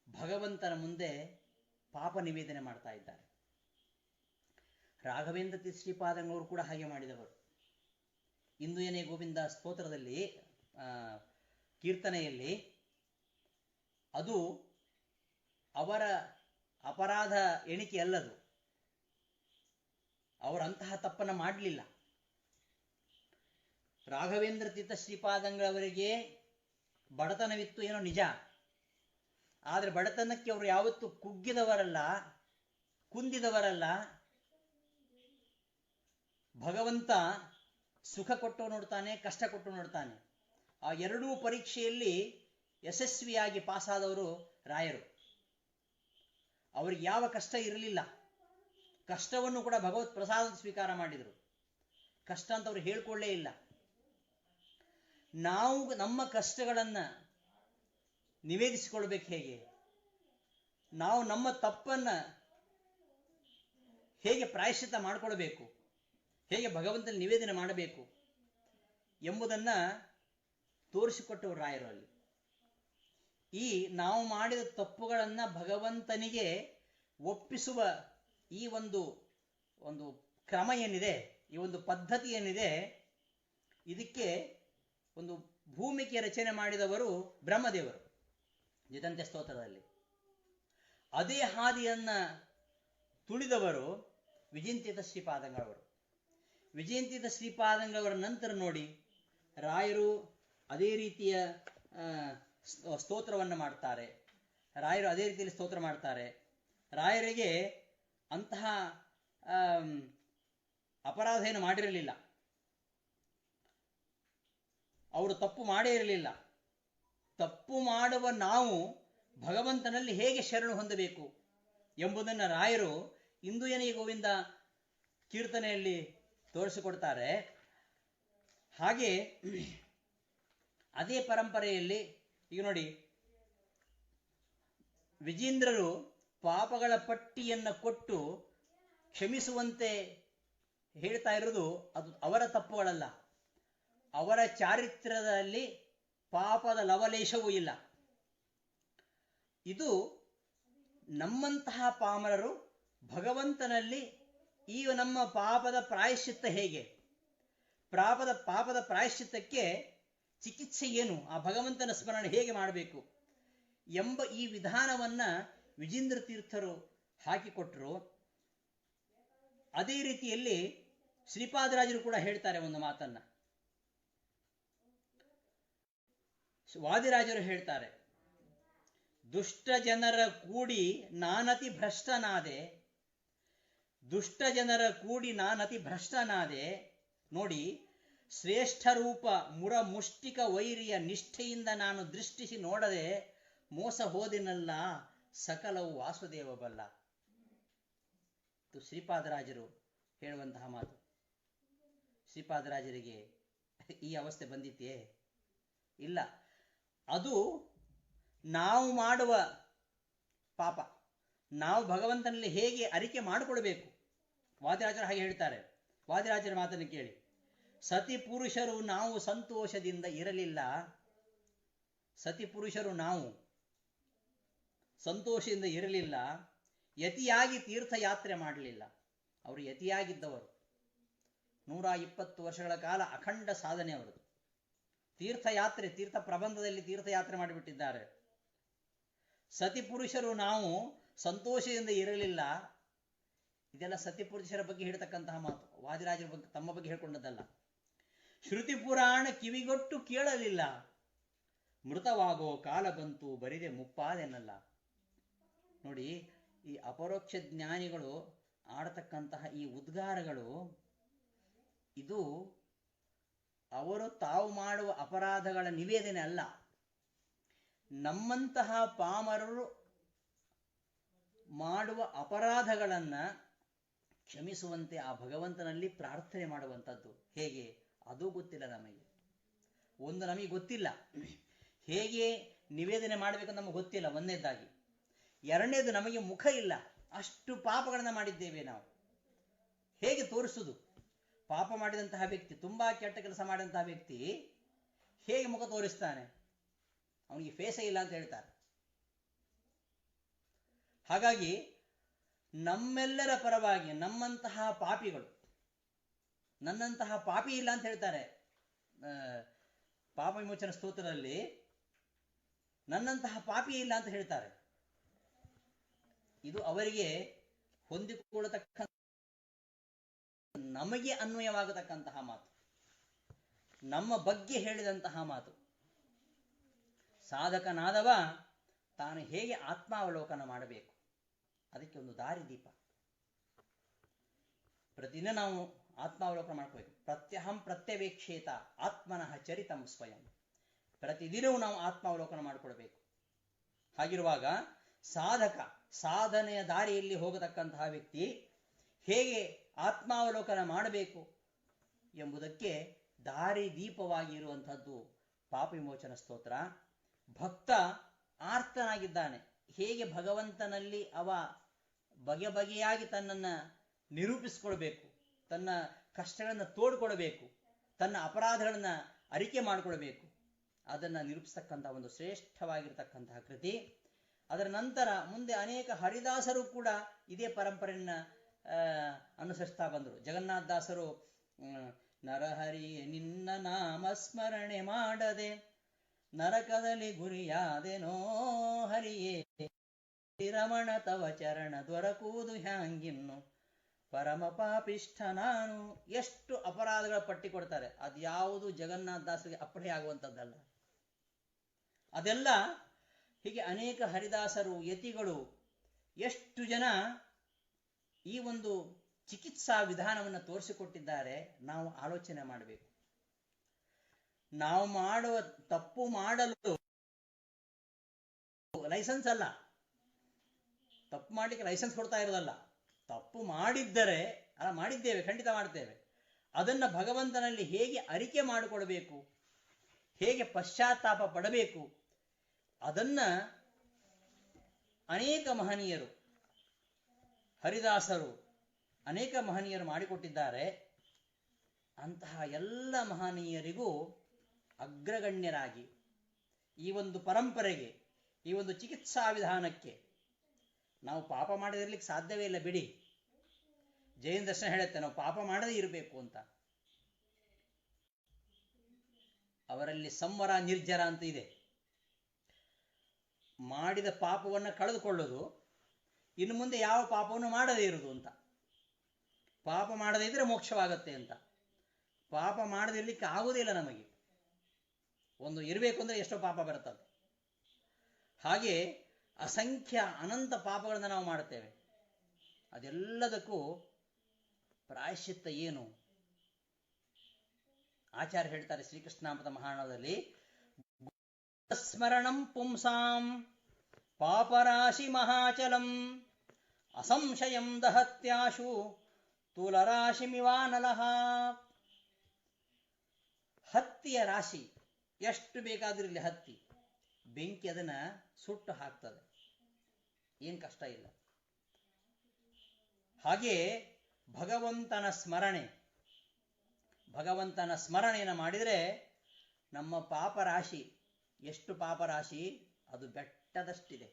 ಭಗವಂತನ ಮುಂದೆ ಪಾಪ ನಿವೇದನೆ ಮಾಡ್ತಾ ಇದ್ದಾರೆ. ರಾಘವೇಂದ್ರ ತೀರ್ಥ ಶ್ರೀಪಾದಂಗಳವರು ಕೂಡ ಹಾಗೆ ಮಾಡಿದವರು. ಇಂದು ಏನೇ ಗೋವಿಂದ ಸ್ತೋತ್ರದಲ್ಲಿ ಕೀರ್ತನೆಯಲ್ಲಿ ಅದು ಅವರ ಅಪರಾಧ ಎಣಿಕೆ ಅಲ್ಲದು. ಅವರಂತಹ ತಪ್ಪನ್ನು ಮಾಡಲಿಲ್ಲ. ರಾಘವೇಂದ್ರ ತೀರ್ಥ ಶ್ರೀಪಾದಂಗಳವರಿಗೆ ಬಡತನವಿತ್ತು ಏನೋ ನಿಜ. ಆದರೆ ಬಡತನಕ್ಕೆ ಅವರು ಯಾವತ್ತೂ ಕುಗ್ಗಿದವರಲ್ಲ, ಕುಂದಿದವರಲ್ಲ. ಭಗವಂತ ಸುಖ ಕೊಟ್ಟು ನೋಡ್ತಾನೆ, ಕಷ್ಟ ಕೊಟ್ಟು ನೋಡ್ತಾನೆ. ಆ ಎರಡೂ ಪರೀಕ್ಷೆಯಲ್ಲಿ ಯಶಸ್ವಿಯಾಗಿ ಪಾಸಾದವರು ರಾಯರು. ಅವರಿಗೆ ಯಾವ ಕಷ್ಟ ಇರಲಿಲ್ಲ. ಕಷ್ಟವನ್ನು ಕೂಡ ಭಗವತ್ ಪ್ರಸಾದ ಸ್ವೀಕಾರ ಮಾಡಿದರು. ಕಷ್ಟ ಅಂತ ಅವರು ಹೇಳ್ಕೊಳ್ಳೇ ಇಲ್ಲ. ನಾವು ನಮ್ಮ ಕಷ್ಟಗಳನ್ನು ನಿವೇದಿಸಿಕೊಳ್ಬೇಕು ಹೇಗೆ, ನಾವು ನಮ್ಮ ತಪ್ಪನ್ನ ಹೇಗೆ ಪ್ರಾಯಶ್ಚಿತ್ತ ಮಾಡಿಕೊಳ್ಬೇಕು, ಹೇಗೆ ಭಗವಂತನ ನಿವೇದನೆ ಮಾಡಬೇಕು ಎಂಬುದನ್ನ ತೋರಿಸಿಕೊಟ್ಟವರು ರಾಯರು. ಅಲ್ಲಿ ಈ ನಾವು ಮಾಡಿದ ತಪ್ಪುಗಳನ್ನ ಭಗವಂತನಿಗೆ ಒಪ್ಪಿಸುವ ಈ ಒಂದು ಕ್ರಮ ಏನಿದೆ, ಈ ಒಂದು ಪದ್ಧತಿ ಏನಿದೆ, ಇದಕ್ಕೆ ಒಂದು ಭೂಮಿಕೆ ರಚನೆ ಮಾಡಿದವರು ಬ್ರಹ್ಮದೇವರು ಜಿತಂತೆ ಸ್ತೋತ್ರದಲ್ಲಿ. ಅದೇ ಹಾದಿಯನ್ನ ತುಳಿದವರು ವಿಜಯಂತಿತ ಶ್ರೀಪಾದಂಗಳವರು. ವಿಜಯಂತಿತ ಶ್ರೀಪಾದಂಗಳವರ ನಂತರ ನೋಡಿ ರಾಯರು ಅದೇ ರೀತಿಯ ಸ್ತೋತ್ರವನ್ನು ಮಾಡ್ತಾರೆ. ರಾಯರು ಅದೇ ರೀತಿಯಲ್ಲಿ ಸ್ತೋತ್ರ ಮಾಡ್ತಾರೆ. ರಾಯರಿಗೆ ಅಂತಹ ಅಪರಾಧ ಏನು ಮಾಡಿರಲಿಲ್ಲ. ಅವರು ತಪ್ಪು ಮಾಡೇ ಇರಲಿಲ್ಲ. ತಪ್ಪು ಮಾಡುವ ನಾವು ಭಗವಂತನಲ್ಲಿ ಹೇಗೆ ಶರಣು ಹೊಂದಬೇಕು ಎಂಬುದನ್ನು ರಾಯರು ಇಂದು ಏನೇ ಗೋವಿಂದ ಕೀರ್ತನೆಯಲ್ಲಿ ತೋರಿಸಿಕೊಡ್ತಾರೆ. ಹಾಗೆ ಅದೇ ಪರಂಪರೆಯಲ್ಲಿ ಈಗ ನೋಡಿ, ವಿಜೇಂದ್ರರು ಪಾಪಗಳ ಪಟ್ಟಿಯನ್ನು ಕೊಟ್ಟು ಕ್ಷಮಿಸುವಂತೆ ಹೇಳ್ತಾ ಇರೋದು ಅದು ಅವರ ತಪ್ಪುಗಳಲ್ಲ. ಅವರ ಚಾರಿತ್ರ್ಯದಲ್ಲಿ ಪಾಪದ ಲವಲೇಶವೂ ಇಲ್ಲ. ಇದು ನಮ್ಮಂತಹ ಪಾಮರರು ಭಗವಂತನಲ್ಲಿ ಈ ನಮ್ಮ ಪಾಪದ ಪ್ರಾಯಶ್ಚಿತ್ತ ಹೇಗೆ, ಪಾಪದ ಪ್ರಾಯಶ್ಚಿತ್ತಕ್ಕೆ ಚಿಕಿತ್ಸೆ ಏನು, ಆ ಭಗವಂತನ ಸ್ಮರಣೆ ಹೇಗೆ ಮಾಡಬೇಕು ಎಂಬ ಈ ವಿಧಾನವನ್ನ ವಿಜೇಂದ್ರ ತೀರ್ಥರು ಹಾಕಿಕೊಟ್ರು. ಅದೇ ರೀತಿಯಲ್ಲಿ ಶ್ರೀಪಾದರಾಜರು ಕೂಡ ಹೇಳ್ತಾರೆ ಒಂದು ಮಾತನ್ನ. ವಾದಿರಾಜರು ಹೇಳ್ತಾರೆ, ದುಷ್ಟ ಜನರ ಕೂಡಿ ನಾನತಿ ಭ್ರಷ್ಟನಾದೆ, ದುಷ್ಟ ಜನರ ಕೂಡಿ ನಾನತಿ ಭ್ರಷ್ಟನಾದೆ. ನೋಡಿ, ಶ್ರೇಷ್ಠ ರೂಪ ಮುರ ಮುಷ್ಟಿಕ ವೈರಿಯ ನಿಷ್ಠೆಯಿಂದ ನಾನು ದೃಷ್ಟಿಸಿ ನೋಡದೆ ಮೋಸ ಹೋದಿನಲ್ಲ, ಸಕಲವು ವಾಸುದೇವ ಬಲ್ಲ. ಶ್ರೀಪಾದರಾಜರು ಹೇಳುವಂತಹ ಮಾತು. ಶ್ರೀಪಾದರಾಜರಿಗೆ ಈ ಅವಸ್ಥೆ ಬಂದಿತ್ತೇ? ಇಲ್ಲ. ಅದು ನಾವು ಮಾಡುವ ಪಾಪ, ನಾವು ಭಗವಂತನಲ್ಲಿ ಹೇಗೆ ಅರಿಕೆ ಮಾಡಿಕೊಳ್ಬೇಕು. ವಾದಿರಾಜರು ಹಾಗೆ ಹೇಳ್ತಾರೆ. ವಾದಿರಾಜರ ಮಾತನ್ನು ಕೇಳಿ, ಸತಿ ಪುರುಷರು ನಾವು ಸಂತೋಷದಿಂದ ಇರಲಿಲ್ಲ, ಸತಿ ಪುರುಷರು ನಾವು ಸಂತೋಷದಿಂದ ಇರಲಿಲ್ಲ, ಯತಿಯಾಗಿ ತೀರ್ಥಯಾತ್ರೆ ಮಾಡಲಿಲ್ಲ. ಅವರು ಯತಿಯಾಗಿದ್ದವರು, 120 ವರ್ಷಗಳ ಕಾಲ ಅಖಂಡ ಸಾಧನೆ ಅವರದು. ತೀರ್ಥಯಾತ್ರೆ, ತೀರ್ಥ ಪ್ರಬಂಧದಲ್ಲಿ ತೀರ್ಥಯಾತ್ರೆ ಮಾಡಿಬಿಟ್ಟಿದ್ದಾರೆ. ಸತಿ ಪುರುಷರು ನಾವು ಸಂತೋಷದಿಂದ ಇರಲಿಲ್ಲ. ಇದೆಲ್ಲ ಸತಿ ಪುರುಷರ ಬಗ್ಗೆ ಹೇಳ್ತಕ್ಕಂತಹ ಮಾತು, ವಾದಿರಾಜರ ಬಗ್ಗೆ ತಮ್ಮ ಬಗ್ಗೆ ಹೇಳ್ಕೊಂಡದ್ದಲ್ಲ. ಶ್ರುತಿ ಪುರಾಣ ಕಿವಿಗೊಟ್ಟು ಕೇಳಲಿಲ್ಲ, ಮೃತವಾಗೋ ಕಾಲ ಬಂತು ಬರಿದೆ ಮುಪ್ಪಾದೆನಲ್ಲ. ನೋಡಿ, ಈ ಅಪರೋಕ್ಷ ಜ್ಞಾನಿಗಳು ಆಡತಕ್ಕಂತಹ ಈ ಉದ್ಗಾರಗಳು, ಇದು ಅವರು ತಾವು ಮಾಡುವ ಅಪರಾಧಗಳ ನಿವೇದನೆ ಅಲ್ಲ. ನಮ್ಮಂತಹ ಪಾಮರರು ಮಾಡುವ ಅಪರಾಧಗಳನ್ನು ಕ್ಷಮಿಸುವಂತೆ ಆ ಭಗವಂತನಲ್ಲಿ ಪ್ರಾರ್ಥನೆ ಮಾಡುವಂಥದ್ದು. ಹೇಗೆ ಅದು ಗೊತ್ತಿಲ್ಲ ನಮಗೆ. ಒಂದು, ನಮಗೆ ಗೊತ್ತಿಲ್ಲ ಹೇಗೆ ನಿವೇದನೆ ಮಾಡಬೇಕಂತ ನಮಗೆ ಗೊತ್ತಿಲ್ಲ, ಒಂದನೇದಾಗಿ. ಎರಡನೇದು, ನಮಗೆ ಮುಖ ಇಲ್ಲ. ಅಷ್ಟು ಪಾಪಗಳನ್ನು ಮಾಡಿದ್ದೇವೆ ನಾವು. ಹೇಗೆ ತೋರಿಸುವುದು? ಪಾಪ ಮಾಡಿದಂತಹ ವ್ಯಕ್ತಿ, ತುಂಬಾ ಕೆಟ್ಟ ಕೆಲಸ ಮಾಡಿದಂತಹ ವ್ಯಕ್ತಿ ಹೇಗೆ ಮುಖ ತೋರಿಸ್ತಾನೆ? ಅವನಿಗೆ ಫೇಸೇ ಇಲ್ಲ ಅಂತ ಹೇಳ್ತಾರೆ. ಹಾಗಾಗಿ ನಮ್ಮೆಲ್ಲರ ಪರವಾಗಿ ನಮ್ಮಂತಹ ಪಾಪಿಗಳು, ನನ್ನಂತಹ ಪಾಪಿ ಇಲ್ಲ ಅಂತ ಹೇಳ್ತಾರೆ ಪಾಪ ವಿಮೋಚನ ಸ್ತೋತ್ರದಲ್ಲಿ, ನನ್ನಂತಹ ಪಾಪಿ ಇಲ್ಲ ಅಂತ ಹೇಳ್ತಾರೆ. ಇದು ಅವರಿಗೆ ಹೊಂದಿಕೊಳ್ಳತಕ್ಕ, ನಮಗೆ ಅನ್ವಯವಾಗತಕ್ಕಂತಹ ಮಾತು, ನಮ್ಮ ಬಗ್ಗೆ ಹೇಳಿದಂತಹ ಮಾತು. ಸಾಧಕನಾದವ ತಾನು ಹೇಗೆ ಆತ್ಮಾವಲೋಕನ ಮಾಡಬೇಕು, ಅದಕ್ಕೆ ಒಂದು ದಾರಿದೀಪ. ಪ್ರತಿದಿನ ನಾವು ಆತ್ಮಾವಲೋಕನ ಮಾಡ್ಕೋಬೇಕು. ಪ್ರತ್ಯಹಂ ಪ್ರತ್ಯವೇಕ್ಷೇತ ಆತ್ಮನಃ ಚರಿತಂ ಸ್ವಯಂ. ಪ್ರತಿದಿನವೂ ನಾವು ಆತ್ಮಾವಲೋಕನ ಮಾಡಿಕೊಳ್ಬೇಕು. ಹಾಗಿರುವಾಗ ಸಾಧಕ, ಸಾಧನೆಯ ದಾರಿಯಲ್ಲಿ ಹೋಗತಕ್ಕಂತಹ ವ್ಯಕ್ತಿ ಹೇಗೆ ಆತ್ಮಾವಲೋಕನ ಮಾಡಬೇಕು ಎಂಬುದಕ್ಕೆ ದಾರಿದೀಪವಾಗಿರುವಂಥದ್ದು ಪಾಪ ವಿಮೋಚನ ಸ್ತೋತ್ರ. ಭಕ್ತ ಆರ್ತನಾಗಿದ್ದಾನೆ, ಹೇಗೆ ಭಗವಂತನಲ್ಲಿ ಅವ ಬಗೆ ಬಗೆಯಾಗಿ ತನ್ನನ್ನು ನಿರೂಪಿಸಿಕೊಳ್ಬೇಕು, ತನ್ನ ಕಷ್ಟಗಳನ್ನು ತೋಡ್ಕೊಳ್ಬೇಕು, ತನ್ನ ಅಪರಾಧಗಳನ್ನು ಅರಿಕೆ ಮಾಡಿಕೊಳ್ಬೇಕು, ಅದನ್ನು ನಿರೂಪಿಸ್ತಕ್ಕಂತಹ ಒಂದು ಶ್ರೇಷ್ಠವಾಗಿರ್ತಕ್ಕಂತಹ ಕೃತಿ. ಅದರ ನಂತರ ಮುಂದೆ ಅನೇಕ ಹರಿದಾಸರು ಕೂಡ ಇದೇ ಪರಂಪರೆಯನ್ನು ಅನುಸರಿಸ್ತಾ ಬಂದರು. ಜಗನ್ನಾಥದಾಸರು ನರಹರಿ ನಿನ್ನ ನಾಮಸ್ಮರಣೆ ಮಾಡದೆ ನರಕದಲ್ಲಿ ಗುರಿಯಾದೆನೋ ಹರಿಯೇ, ರಮಣ ತವ ಚರಣ ದೊರಕುವುದು ಹ್ಯಾಂಗಿನ್ನು ಪರಮ ಪಾಪಿಷ್ಠ ನಾನು. ಎಷ್ಟು ಅಪರಾಧಗಳ ಪಟ್ಟಿ ಕೊಡ್ತಾರೆ. ಅದ್ಯಾವುದು ಜಗನ್ನಾಥದಾಸರಿಗೆ ಅಪ್ಪಣೆ ಆಗುವಂಥದ್ದಲ್ಲ. ಅದೆಲ್ಲ ಹೀಗೆ ಅನೇಕ ಹರಿದಾಸರು, ಯತಿಗಳು, ಎಷ್ಟು ಜನ ಈ ಒಂದು ಚಿಕಿತ್ಸಾ ವಿಧಾನವನ್ನು ತೋರಿಸಿಕೊಟ್ಟಿದ್ದಾರೆ. ನಾವು ಆಲೋಚನೆ ಮಾಡಬೇಕು. ನಾವು ಮಾಡುವ ತಪ್ಪು ಮಾಡಲು ಲೈಸೆನ್ಸ್ ಅಲ್ಲ, ತಪ್ಪು ಮಾಡಲಿಕ್ಕೆ ಲೈಸೆನ್ಸ್ ಕೊಡ್ತಾ ಇರೋದಲ್ಲ. ತಪ್ಪು ಮಾಡಿದ್ದರೆ, ಮಾಡಿದ್ದೇವೆ, ಖಂಡಿತ ಮಾಡ್ತೇವೆ. ಅದನ್ನು ಭಗವಂತನಲ್ಲಿ ಹೇಗೆ ಅರಿಕೆ ಮಾಡಿಕೊಳ್ಬೇಕು, ಹೇಗೆ ಪಶ್ಚಾತ್ತಾಪ ಪಡಬೇಕು, ಅದನ್ನು ಅನೇಕ ಮಹನೀಯರು, ಹರಿದಾಸರು ಅನೇಕ ಮಹನೀಯರು ಮಾಡಿಕೊಟ್ಟಿದ್ದಾರೆ. ಅಂತಹ ಎಲ್ಲ ಮಹನೀಯರಿಗೂ ಅಗ್ರಗಣ್ಯರಾಗಿ ಈ ಒಂದು ಪರಂಪರೆಗೆ, ಈ ಒಂದು ಚಿಕಿತ್ಸಾ ವಿಧಾನಕ್ಕೆ ನಾವು ಪಾಪ ಮಾಡದಿರ್ಲಿಕ್ಕೆ ಸಾಧ್ಯವೇ ಇಲ್ಲ ಬಿಡಿ. ಜೈನ ದರ್ಶನ ಹೇಳುತ್ತೆ ನಾವು ಪಾಪ ಮಾಡದೇ ಇರಬೇಕು ಅಂತ. ಅವರಲ್ಲಿ ಸಂವರ ನಿರ್ಜರ ಅಂತ ಇದೆ. ಮಾಡಿದ ಪಾಪವನ್ನು ಕಳೆದುಕೊಳ್ಳೋದು, ಇನ್ನು ಮುಂದೆ ಯಾವ ಪಾಪವನ್ನು ಮಾಡದೇ ಇರುವುದು ಅಂತ. ಪಾಪ ಮಾಡದೇ ಇದ್ರೆ ಮೋಕ್ಷವಾಗತ್ತೆ ಅಂತ. ಪಾಪ ಮಾಡದಿರ್ಲಿಕ್ಕೆ ಆಗುವುದಿಲ್ಲ ನಮಗೆ. ಒಂದು ಇರಬೇಕು ಅಂದರೆ ಎಷ್ಟೋ ಪಾಪ ಬರ್ತದೆ. ಹಾಗೆ ಅಸಂಖ್ಯ ಅನಂತ ಪಾಪಗಳನ್ನು ನಾವು ಮಾಡುತ್ತೇವೆ. ಅದೆಲ್ಲದಕ್ಕೂ ಪ್ರಾಯಶ್ಚಿತ್ತ ಏನು? ಆಚಾರ್ಯ ಹೇಳ್ತಾರೆ ಶ್ರೀಕೃಷ್ಣಾಮೃತ ಮಹಾಣದಲ್ಲಿ, ಸ್ಮರಣಂ ಪುಂಸಾಂ ಪಾಪರಾಶಿ ಮಹಾಚಲಂ ಅಸಂಶಯಂ ದಹತ್ಯಾಶು ತುಲರಾಶಿಮಿವಾನಲಃ. ಹತ್ತಿಯ ರಾಶಿ ಎಷ್ಟು ಬೇಕಾದ್ರೂ ಹತ್ತಿ, ಬೆಂಕಿ ಅದನ್ನ ಸುಟ್ಟು ಹಾಕ್ತದೆ, ಏನು ಕಷ್ಟ ಇಲ್ಲ. ಹಾಗೆ ಭಗವಂತನ ಸ್ಮರಣೆಯನ್ನು ಮಾಡಿದರೆ ನಮ್ಮ ಪಾಪರಾಶಿ, ಎಷ್ಟು ಪಾಪರಾಶಿ, ಅದು ಬೆಟ್ಟದಷ್ಟಿದೆ.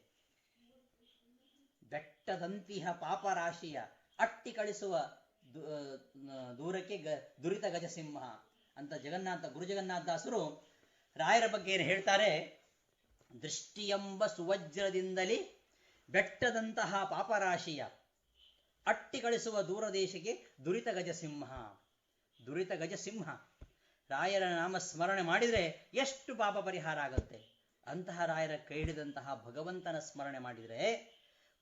ಬೆಟ್ಟದಂತಿಹ ಪಾಪರಾಶಿಯ ಅಟ್ಟಿ ಕಳಿಸುವ ದೂರಕ್ಕೆ ದುರಿತ ಗಜಸಿಂಹ ಅಂತ ಗುರು ಜಗನ್ನಾಥದಾಸರು ರಾಯರ ಬಗ್ಗೆ ಏನು ಹೇಳ್ತಾರೆ? ದೃಷ್ಟಿಯೆಂಬ ಸುವಜ್ರದಿಂದಲೇ ಬೆಟ್ಟದಂತಹ ಪಾಪರಾಶಿಯ ಅಟ್ಟಿ ಕಳಿಸುವ ದೂರದೇಶಕ್ಕೆ ದುರಿತ ಗಜಸಿಂಹ. ರಾಯರ ನಾಮ ಸ್ಮರಣೆ ಮಾಡಿದರೆ ಎಷ್ಟು ಪಾಪ ಪರಿಹಾರ ಆಗುತ್ತೆ. ಅಂತಹ ರಾಯರ ಕೈ ಹಿಡಿದಂತಹ ಭಗವಂತನ ಸ್ಮರಣೆ ಮಾಡಿದರೆ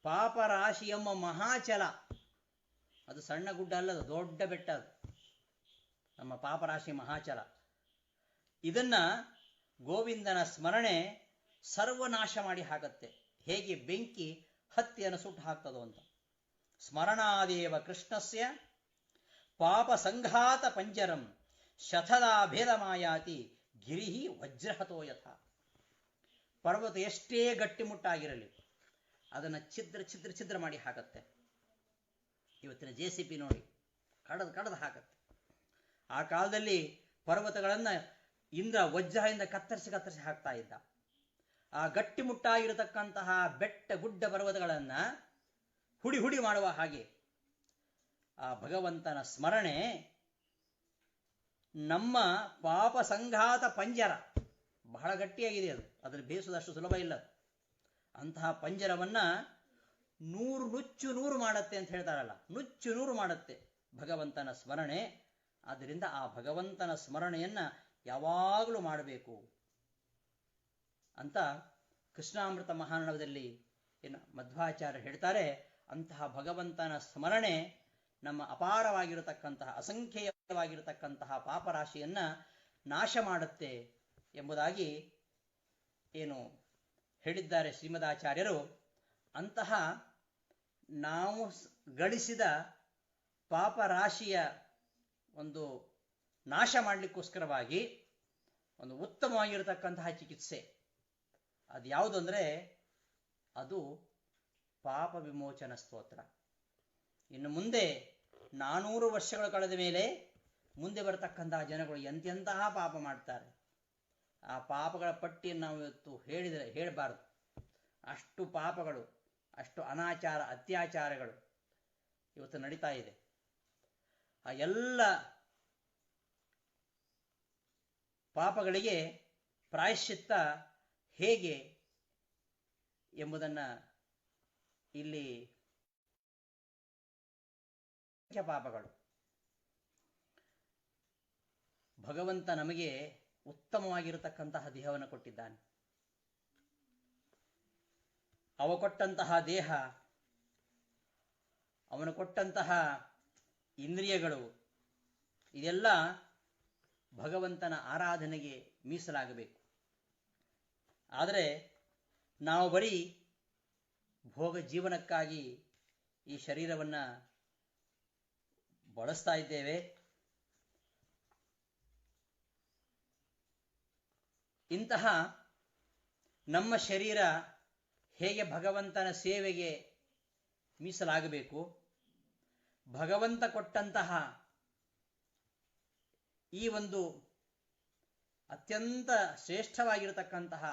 ಪಾಪರಾಶಿ ಎಂಬ ಮಹಾಚಲ, ಅದು ಸಣ್ಣ ಗುಡ್ಡ ಅಲ್ಲದು, ದೊಡ್ಡ ಬೆಟ್ಟ ಅದು ನಮ್ಮ ಪಾಪರಾಶಿ ಮಹಾಚಲ. ಇದನ್ನ ಗೋವಿಂದನ ಸ್ಮರಣೆ ಸರ್ವನಾಶ ಮಾಡಿ ಹಾಕತ್ತೆ. ಹೇಗೆ ಬೆಂಕಿ ಹತ್ತಿಯನ್ನು ಸುಟ್ಟು ಹಾಕ್ತದೋ ಅಂತ. ಸ್ಮರಣಾದೇವ ಕೃಷ್ಣಸ್ಯ ಪಾಪ ಸಂಘಾತ ಪಂಜರಂ ಶತದಾ ಭೇದ ಮಾಯಾತಿ ಗಿರಿಹಿ ವಜ್ರಹತೋ ಯಥ. ಪರ್ವತ ಎಷ್ಟೇ ಗಟ್ಟಿಮುಟ್ಟಾಗಿರಲಿ ಅದನ್ನು ಛಿದ್ರ ಮಾಡಿ ಹಾಕತ್ತೆ. ಇವತ್ತಿನ JCB ನೋಡಿ ಕಡದು ಹಾಕತ್ತೆ. ಆ ಕಾಲದಲ್ಲಿ ಪರ್ವತಗಳನ್ನು ಇಂದ್ರ ವಜ್ರದಿಂದ ಕತ್ತರಿಸಿ ಹಾಕ್ತಾ ಇದ್ದ. ಆ ಗಟ್ಟಿಮುಟ್ಟಾಗಿರತಕ್ಕಂತಹ ಬೆಟ್ಟ ಗುಡ್ಡ ಪರ್ವತಗಳನ್ನು ಹುಡಿ ಮಾಡುವ ಹಾಗೆ ಆ ಭಗವಂತನ ಸ್ಮರಣೆ ನಮ್ಮ ಪಾಪ ಸಂಘಾತ ಪಂಜರ ಬಹಳ ಗಟ್ಟಿಯಾಗಿದೆ. ಅದನ್ನು ಬೇಯಿಸೋದಷ್ಟು ಸುಲಭ ಇಲ್ಲ. ಅಂತಹ ಪಂಜರವನ್ನ ನುಚ್ಚು ಮಾಡತ್ತೆ ಅಂತ ಹೇಳ್ತಾರಲ್ಲ, ನುಚ್ಚು ಮಾಡತ್ತೆ ಭಗವಂತನ ಸ್ಮರಣೆ. ಆದ್ದರಿಂದ ಆ ಭಗವಂತನ ಸ್ಮರಣೆಯನ್ನ ಯಾವಾಗಲೂ ಮಾಡಬೇಕು ಅಂತ ಕೃಷ್ಣಾಮೃತ ಮಹಾರ್ಣವದಲ್ಲಿ ಏನು ಮಧ್ವಾಚಾರ್ಯ ಹೇಳ್ತಾರೆ. ಅಂತಹ ಭಗವಂತನ ಸ್ಮರಣೆ ನಮ್ಮ ಅಪಾರವಾಗಿರತಕ್ಕಂತಹ ಅಸಂಖ್ಯವಾಗಿರತಕ್ಕಂತಹ ಪಾಪರಾಶಿಯನ್ನ ನಾಶ ಮಾಡುತ್ತೆ ಎಂಬುದಾಗಿ ಏನು ಹೇಳಿದ್ದಾರೆ ಶ್ರೀಮದಾಚಾರ್ಯರು. ಅಂತಹ ನಾವು ಗಳಿಸಿದ ಪಾಪರಾಶಿಯ ಒಂದು ನಾಶ ಮಾಡಲಿಕ್ಕೋಸ್ಕರವಾಗಿ ಒಂದು ಉತ್ತಮವಾಗಿರತಕ್ಕಂತಹ ಚಿಕಿತ್ಸೆ ಅದು ಯಾವುದು ಅಂದರೆ ಅದು ಪಾಪ ವಿಮೋಚನ ಸ್ತೋತ್ರ. ಇನ್ನು ಮುಂದೆ 400 ವರ್ಷಗಳು ಕಳೆದ ಮೇಲೆ ಮುಂದೆ ಬರತಕ್ಕಂತಹ ಜನಗಳು ಎಂತೆಂತಹ ಪಾಪ ಮಾಡ್ತಾರೆ. ಆ ಪಾಪಗಳ ಪಟ್ಟಿಯನ್ನು ನಾವು ಇವತ್ತು ಹೇಳಬಾರದು. ಅಷ್ಟು ಪಾಪಗಳು, ಅಷ್ಟು ಅನಾಚಾರ ಅತ್ಯಾಚಾರಗಳು ಇವತ್ತು ನಡೀತಾ ಇದೆ. ಆ ಎಲ್ಲ ಪಾಪಗಳಿಗೆ ಪ್ರಾಯಶ್ಚಿತ್ತ ಹೇಗೆ ಎಂಬುದನ್ನು ಇಲ್ಲಿ ಪಾಪಗಳು ಭಗವಂತ ನಮಗೆ ಉತ್ತಮವಾಗಿರತಕ್ಕಂತಹ ದೇಹವನ್ನು ಕೊಟ್ಟಿದ್ದಾನೆ. ಅವ ಕೊಟ್ಟಂತಹ ದೇಹ, ಅವನು ಕೊಟ್ಟಂತಹ ಇಂದ್ರಿಯಗಳು, ಇದೆಲ್ಲ ಭಗವಂತನ ಆರಾಧನೆಗೆ ಮೀಸಲಾಗಬೇಕು. ಆದರೆ ನಾವು ಬರೀ ಭೋಗ ಜೀವನಕ್ಕಾಗಿ ಈ ಶರೀರವನ್ನು ಬಳಸ್ತಾ ಇದ್ದೇವೆ. ಇಂತಹ ನಮ್ಮ ಶರೀರ ಹೇಗೆ ಭಗವಂತನ ಸೇವೆಗೆ ಮೀಸಲಾಗಬೇಕು, ಭಗವಂತ ಕೊಟ್ಟಂತಹ ಈ ಒಂದು ಅತ್ಯಂತ ಶ್ರೇಷ್ಠವಾಗಿರತಕ್ಕಂತಹ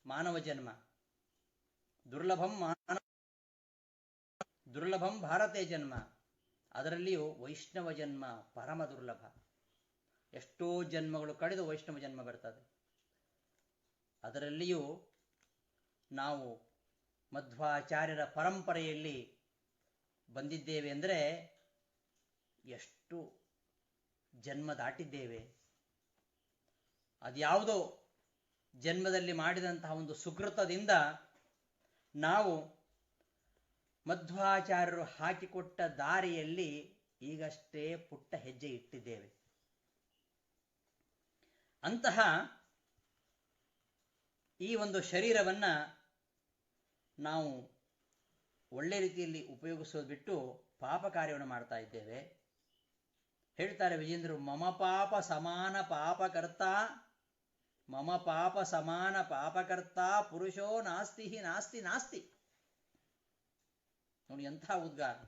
ಮಾನವ ಜನ್ಮ, ದುರ್ಲಭಂ ಭಾರತೇ ಜನ್ಮ, ಅದರಲ್ಲಿಯೂ ವೈಷ್ಣವ ಜನ್ಮ ಪರಮ ದುರ್ಲಭ. ಎಷ್ಟೋ ಜನ್ಮಗಳು ಕಳೆದು ವೈಷ್ಣವ ಜನ್ಮ ಬರ್ತದೆ. ಅದರಲ್ಲಿಯೂ ನಾವು ಮಧ್ವಾಚಾರ್ಯರ ಪರಂಪರೆಯಲ್ಲಿ ಬಂದಿದ್ದೇವೆ ಅಂದರೆ ಎಷ್ಟು ಜನ್ಮ ದಾಟಿದ್ದೇವೆ. ಅದ್ಯಾವುದೋ ಜನ್ಮದಲ್ಲಿ ಮಾಡಿದಂತಹ ಒಂದು ಸುಕೃತದಿಂದ ನಾವು ಮಧ್ವಾಚಾರ್ಯರು ಹಾಕಿಕೊಟ್ಟ ದಾರಿಯಲ್ಲಿ ಈಗಷ್ಟೇ ಪುಟ್ಟ ಹೆಜ್ಜೆ ಇಟ್ಟಿದ್ದೇವೆ. ಅಂತಹ ಈ ಒಂದು ಶರೀರವನ್ನ ನಾವು ಒಳ್ಳೆ ರೀತಿಯಲ್ಲಿ ಉಪಯೋಗಿಸೋದು ಬಿಟ್ಟು ಪಾಪ ಕಾರ್ಯವನ್ನು ಮಾಡ್ತಾ ಇದ್ದೇವೆ. ಹೇಳ್ತಾರೆ ವಿಜೇಂದ್ರರು, ಮಮ ಪಾಪ ಸಮಾನ ಪಾಪಕರ್ತ, ಮಮ ಪಾಪ ಸಮಾನ ಪಾಪಕರ್ತ ಪುರುಷೋ ನಾಸ್ತಿ ನಾಸ್ತಿ ನಾಸ್ತಿ. ನೋಡಿ ಎಂತಹ ಉದ್ಗಾರ,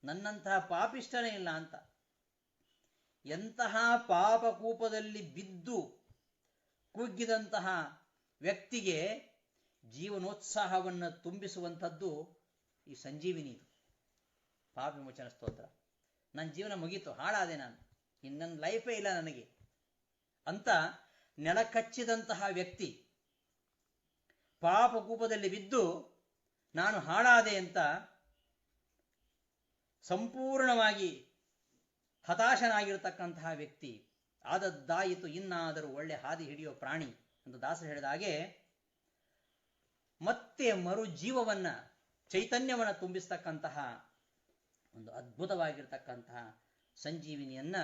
ನನ್ನಂತಹ ಪಾಪಿಷ್ಟನೇ ಇಲ್ಲ ಅಂತ. ಎಂತಹ ಪಾಪಕೂಪದಲ್ಲಿ ಬಿದ್ದು ಕುಗ್ಗಿದಂತಹ ವ್ಯಕ್ತಿಗೆ ಜೀವನೋತ್ಸಾಹವನ್ನು ತುಂಬಿಸುವಂಥದ್ದು ಈ ಸಂಜೀವಿನಿ, ಪಾಪ ವಿಮೋಚನ ಸ್ತೋತ್ರ. ನನ್ನ ಜೀವನ ಮುಗೀತು, ಹಾಳಾದೆ ನಾನು, ನನ್ನ ಲೈಫೇ ಇಲ್ಲ ನನಗೆ ಅಂತ ನೆಲಕಚ್ಚಿದಂತಹ ವ್ಯಕ್ತಿ ಪಾಪಕೂಪದಲ್ಲಿ ಬಿದ್ದು ನಾನು ಹಾಳಾದೆ ಅಂತ ಸಂಪೂರ್ಣವಾಗಿ ಹತಾಶನಾಗಿರತಕ್ಕಂತಹ ವ್ಯಕ್ತಿ ಆದದ್ದಾಯಿತು, ಇನ್ನಾದರೂ ಒಳ್ಳೆ ಹಾದಿ ಹಿಡಿಯೋ ಪ್ರಾಣಿ ಅಂತ ದಾಸರು ಹೇಳಿದ ಹಾಗೆ ಮತ್ತೆ ಮರು ಜೀವವನ್ನ, ಚೈತನ್ಯವನ್ನ ತುಂಬಿಸ್ತಕ್ಕಂತಹ ಒಂದು ಅದ್ಭುತವಾಗಿರ್ತಕ್ಕಂತಹ ಸಂಜೀವಿನಿಯನ್ನ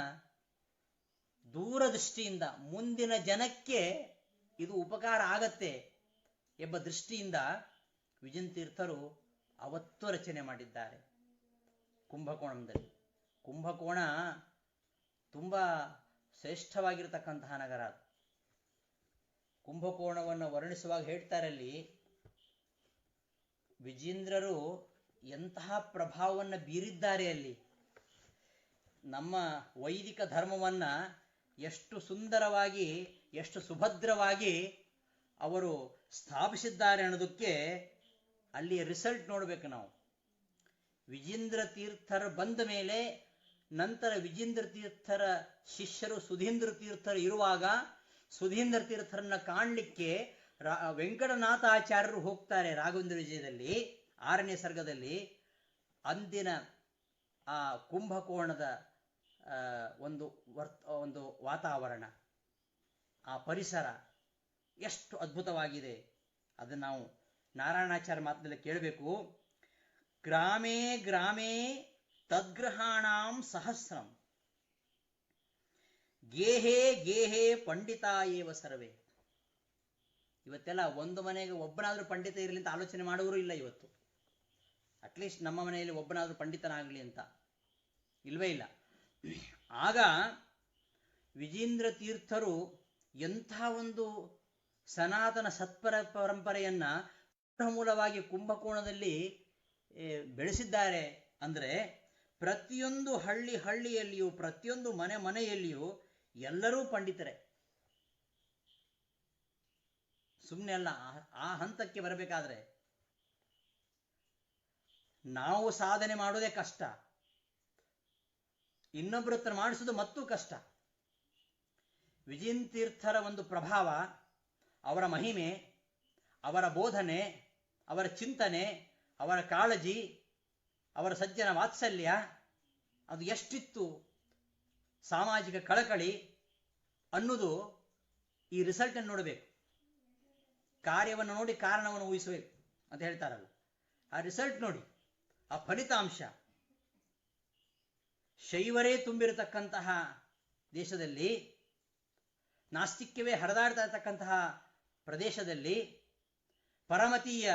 ದೂರದೃಷ್ಟಿಯಿಂದ ಮುಂದಿನ ಜನಕ್ಕೆ ಇದು ಉಪಕಾರ ಆಗತ್ತೆ ಎಂಬ ದೃಷ್ಟಿಯಿಂದ ವಿಜಯತೀರ್ಥರು ಅವತ್ತು ರಚನೆ ಮಾಡಿದ್ದಾರೆ ಕುಂಭಕೋಣಂದಲ್ಲಿ. ಕುಂಭಕೋಣ ತುಂಬಾ ಶ್ರೇಷ್ಠವಾಗಿರತಕ್ಕಂತಹ ನಗರ ಅದು. ಕುಂಭಕೋಣವನ್ನು ವರ್ಣಿಸುವಾಗ ಹೇಳ್ತಾರೆ ಅಲ್ಲಿ, ವಿಜೇಂದ್ರರು ಎಂತಹ ಪ್ರಭಾವವನ್ನು ಬೀರಿದ್ದಾರೆ ಅಲ್ಲಿ. ನಮ್ಮ ವೈದಿಕ ಧರ್ಮವನ್ನ ಎಷ್ಟು ಸುಂದರವಾಗಿ, ಎಷ್ಟು ಸುಭದ್ರವಾಗಿ ಅವರು ಸ್ಥಾಪಿಸಿದ್ದಾರೆ ಅನ್ನೋದಕ್ಕೆ ಅಲ್ಲಿ ರಿಸಲ್ಟ್ ನೋಡ್ಬೇಕು ನಾವು. ವಿಜೇಂದ್ರ ತೀರ್ಥರು ಬಂದ ಮೇಲೆ, ನಂತರ ವಿಜೇಂದ್ರ ತೀರ್ಥರ ಶಿಷ್ಯರು ಸುಧೀಂದ್ರ ತೀರ್ಥರು ಇರುವಾಗ, ಸುಧೀಂದ್ರ ತೀರ್ಥರನ್ನ ಕಾಣಲಿಕ್ಕೆ ವೆಂಕಟನಾಥಾಚಾರ್ಯರು ಹೋಗ್ತಾರೆ ರಾಘವೇಂದ್ರ ವಿಜಯದಲ್ಲಿ 6ನೇ ಸರ್ಗದಲ್ಲಿ. ಅಂದಿನ ಆ ಕುಂಭಕೋಣದ ಒಂದು ವಾತಾವರಣ, ಆ ಪರಿಸರ ಎಷ್ಟು ಅದ್ಭುತವಾಗಿದೆ ಅದನ್ನು ನಾವು ನಾರಾಯಣಾಚಾರ್ಯ ಮಾತಿನಲ್ಲಿ ಕೇಳಬೇಕು. ಗ್ರಾಮೇ ಗ್ರಾಮೇ ತದ್ಗ್ರಹಾಣಾಂ ಸಹಸ್ರಂ, ಗೇಹೇ ಗೇಹೇ ಪಂಡಿತಾ ಏವ ಸರ್ವೇ. ಇವತ್ತೆಲ್ಲ ಒಂದು ಮನೆಗೆ ಒಬ್ಬನಾದ್ರೂ ಪಂಡಿತ ಇರಲಿ ಅಂತ ಆಲೋಚನೆ ಮಾಡುವವರು ಇಲ್ಲ ಇವತ್ತು. ಅಟ್ಲೀಸ್ಟ್ ನಮ್ಮ ಮನೆಯಲ್ಲಿ ಒಬ್ಬನಾದ್ರೂ ಪಂಡಿತನಾಗಲಿ ಅಂತ ಇಲ್ವೇ ಇಲ್ಲ. ಆಗ ವಿಜೇಂದ್ರ ತೀರ್ಥರು ಎಂಥ ಒಂದು ಸನಾತನ ಪರಂಪರೆಯನ್ನ ಮೂಲವಾಗಿ ಕುಂಭಕೋಣದಲ್ಲಿ ಬೆಳೆಸಿದ್ದಾರೆ ಅಂದ್ರೆ, ಪ್ರತಿಯೊಂದು ಹಳ್ಳಿಯಲ್ಲಿಯೂ, ಪ್ರತಿಯೊಂದು ಮನೆಯಲ್ಲಿಯೂ ಎಲ್ಲರೂ ಪಂಡಿತರೇ. ಸುಮ್ಮನೆ ಅಲ್ಲ, ಆ ಹಂತಕ್ಕೆ ಬರಬೇಕಾದ್ರೆ ನಾವು ಸಾಧನೆ ಮಾಡೋದೇ ಕಷ್ಟ, ಇನ್ನೊಬ್ಬರ ಹತ್ರ ಮಾಡಿಸೋದು ಮತ್ತೂ ಕಷ್ಟ. ವಿಜಯನ್ ತೀರ್ಥರ ಒಂದು ಪ್ರಭಾವ, ಅವರ ಮಹಿಮೆ, ಅವರ ಬೋಧನೆ, ಅವರ ಚಿಂತನೆ, ಅವರ ಕಾಳಜಿ, ಅವರ ಸಜ್ಜನ ವಾತ್ಸಲ್ಯ, ಅದು ಎಷ್ಟಿತ್ತು, ಸಾಮಾಜಿಕ ಕಳಕಳಿ ಅನ್ನೋದು ಈ ರಿಸಲ್ಟ್ ಅನ್ನು ನೋಡಬೇಕು. ಕಾರ್ಯವನ್ನು ನೋಡಿ ಕಾರಣವನ್ನು ಊಹಿಸಬೇಕು ಅಂತ ಹೇಳ್ತಾರಲ್ಲ, ಆ ರಿಸಲ್ಟ್ ನೋಡಿ, ಆ ಫಲಿತಾಂಶ. ಶೈವರೇ ತುಂಬಿರತಕ್ಕಂತಹ ದೇಶದಲ್ಲಿ, ನಾಸ್ತಿಕ್ಯವೇ ಹರಿದಾಡ್ತಾ ಇರತಕ್ಕಂತಹ ಪ್ರದೇಶದಲ್ಲಿ, ಪರಮತೀಯ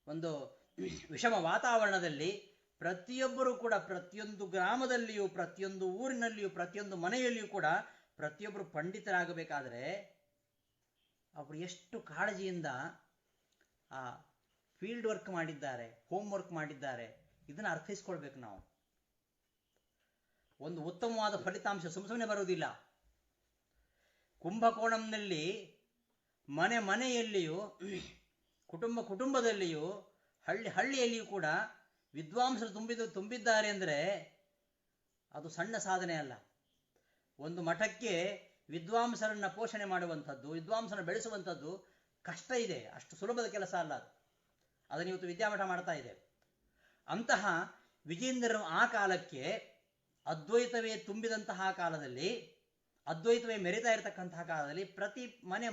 ಒಂದು ವಿಷಮ ವಾತಾವರಣದಲ್ಲಿ ಪ್ರತಿಯೊಬ್ಬರೂ ಕೂಡ, ಪ್ರತಿಯೊಂದು ಗ್ರಾಮದಲ್ಲಿಯೂ, ಪ್ರತಿಯೊಂದು ಊರಿನಲ್ಲಿಯೂ, ಪ್ರತಿಯೊಂದು ಮನೆಯಲ್ಲಿಯೂ ಕೂಡ ಪ್ರತಿಯೊಬ್ಬರು ಪಂಡಿತರಾಗಬೇಕಾದ್ರೆ ಅವರು ಎಷ್ಟು ಕಾಳಜಿಯಿಂದ ಆ ಫೀಲ್ಡ್ ವರ್ಕ್ ಮಾಡಿದ್ದಾರೆ, ಹೋಮ್ ವರ್ಕ್ ಮಾಡಿದ್ದಾರೆ, ಇದನ್ನು ಅರ್ಥೈಸ್ಕೊಳ್ಬೇಕು ನಾವು. ಒಂದು ಉತ್ತಮವಾದ ಫಲಿತಾಂಶ ಸುಮ್ಮನೆ ಬರುವುದಿಲ್ಲ. ಕುಂಭಕೋಣಂನಲ್ಲಿ ಮನೆಯಲ್ಲಿಯೂ, ಕುಟುಂಬದಲ್ಲಿಯೂ, ಹಳ್ಳಿಯಲ್ಲಿಯೂ ಕೂಡ ವಿದ್ವಾಂಸರು ತುಂಬಿದ್ದಾರೆ ಅಂದರೆ ಅದು ಸಣ್ಣ ಸಾಧನೆ ಅಲ್ಲ. ಒಂದು ಮಠಕ್ಕೆ ವಿದ್ವಾಂಸರನ್ನ ಪೋಷಣೆ ಮಾಡುವಂಥದ್ದು, ವಿದ್ವಾಂಸರನ್ನು ಬೆಳೆಸುವಂಥದ್ದು ಕಷ್ಟ ಇದೆ, ಅಷ್ಟು ಸುಲಭದ ಕೆಲಸ ಅಲ್ಲ ಅದು. ಅದನ್ನು ಇವತ್ತು ವಿದ್ಯಾಮಠ ಮಾಡ್ತಾ ಇದೆ. ಅಂತಹ ವಿಜೇಂದ್ರರು ಆ ಕಾಲಕ್ಕೆ ಅದ್ವೈತವೇ ತುಂಬಿದಂತಹ ಕಾಲದಲ್ಲಿ, ಅದ್ವೈತವೇ ಮೆರಿತಾ ಇರತಕ್ಕಂತಹ ಕಾಲದಲ್ಲಿ ಪ್ರತಿ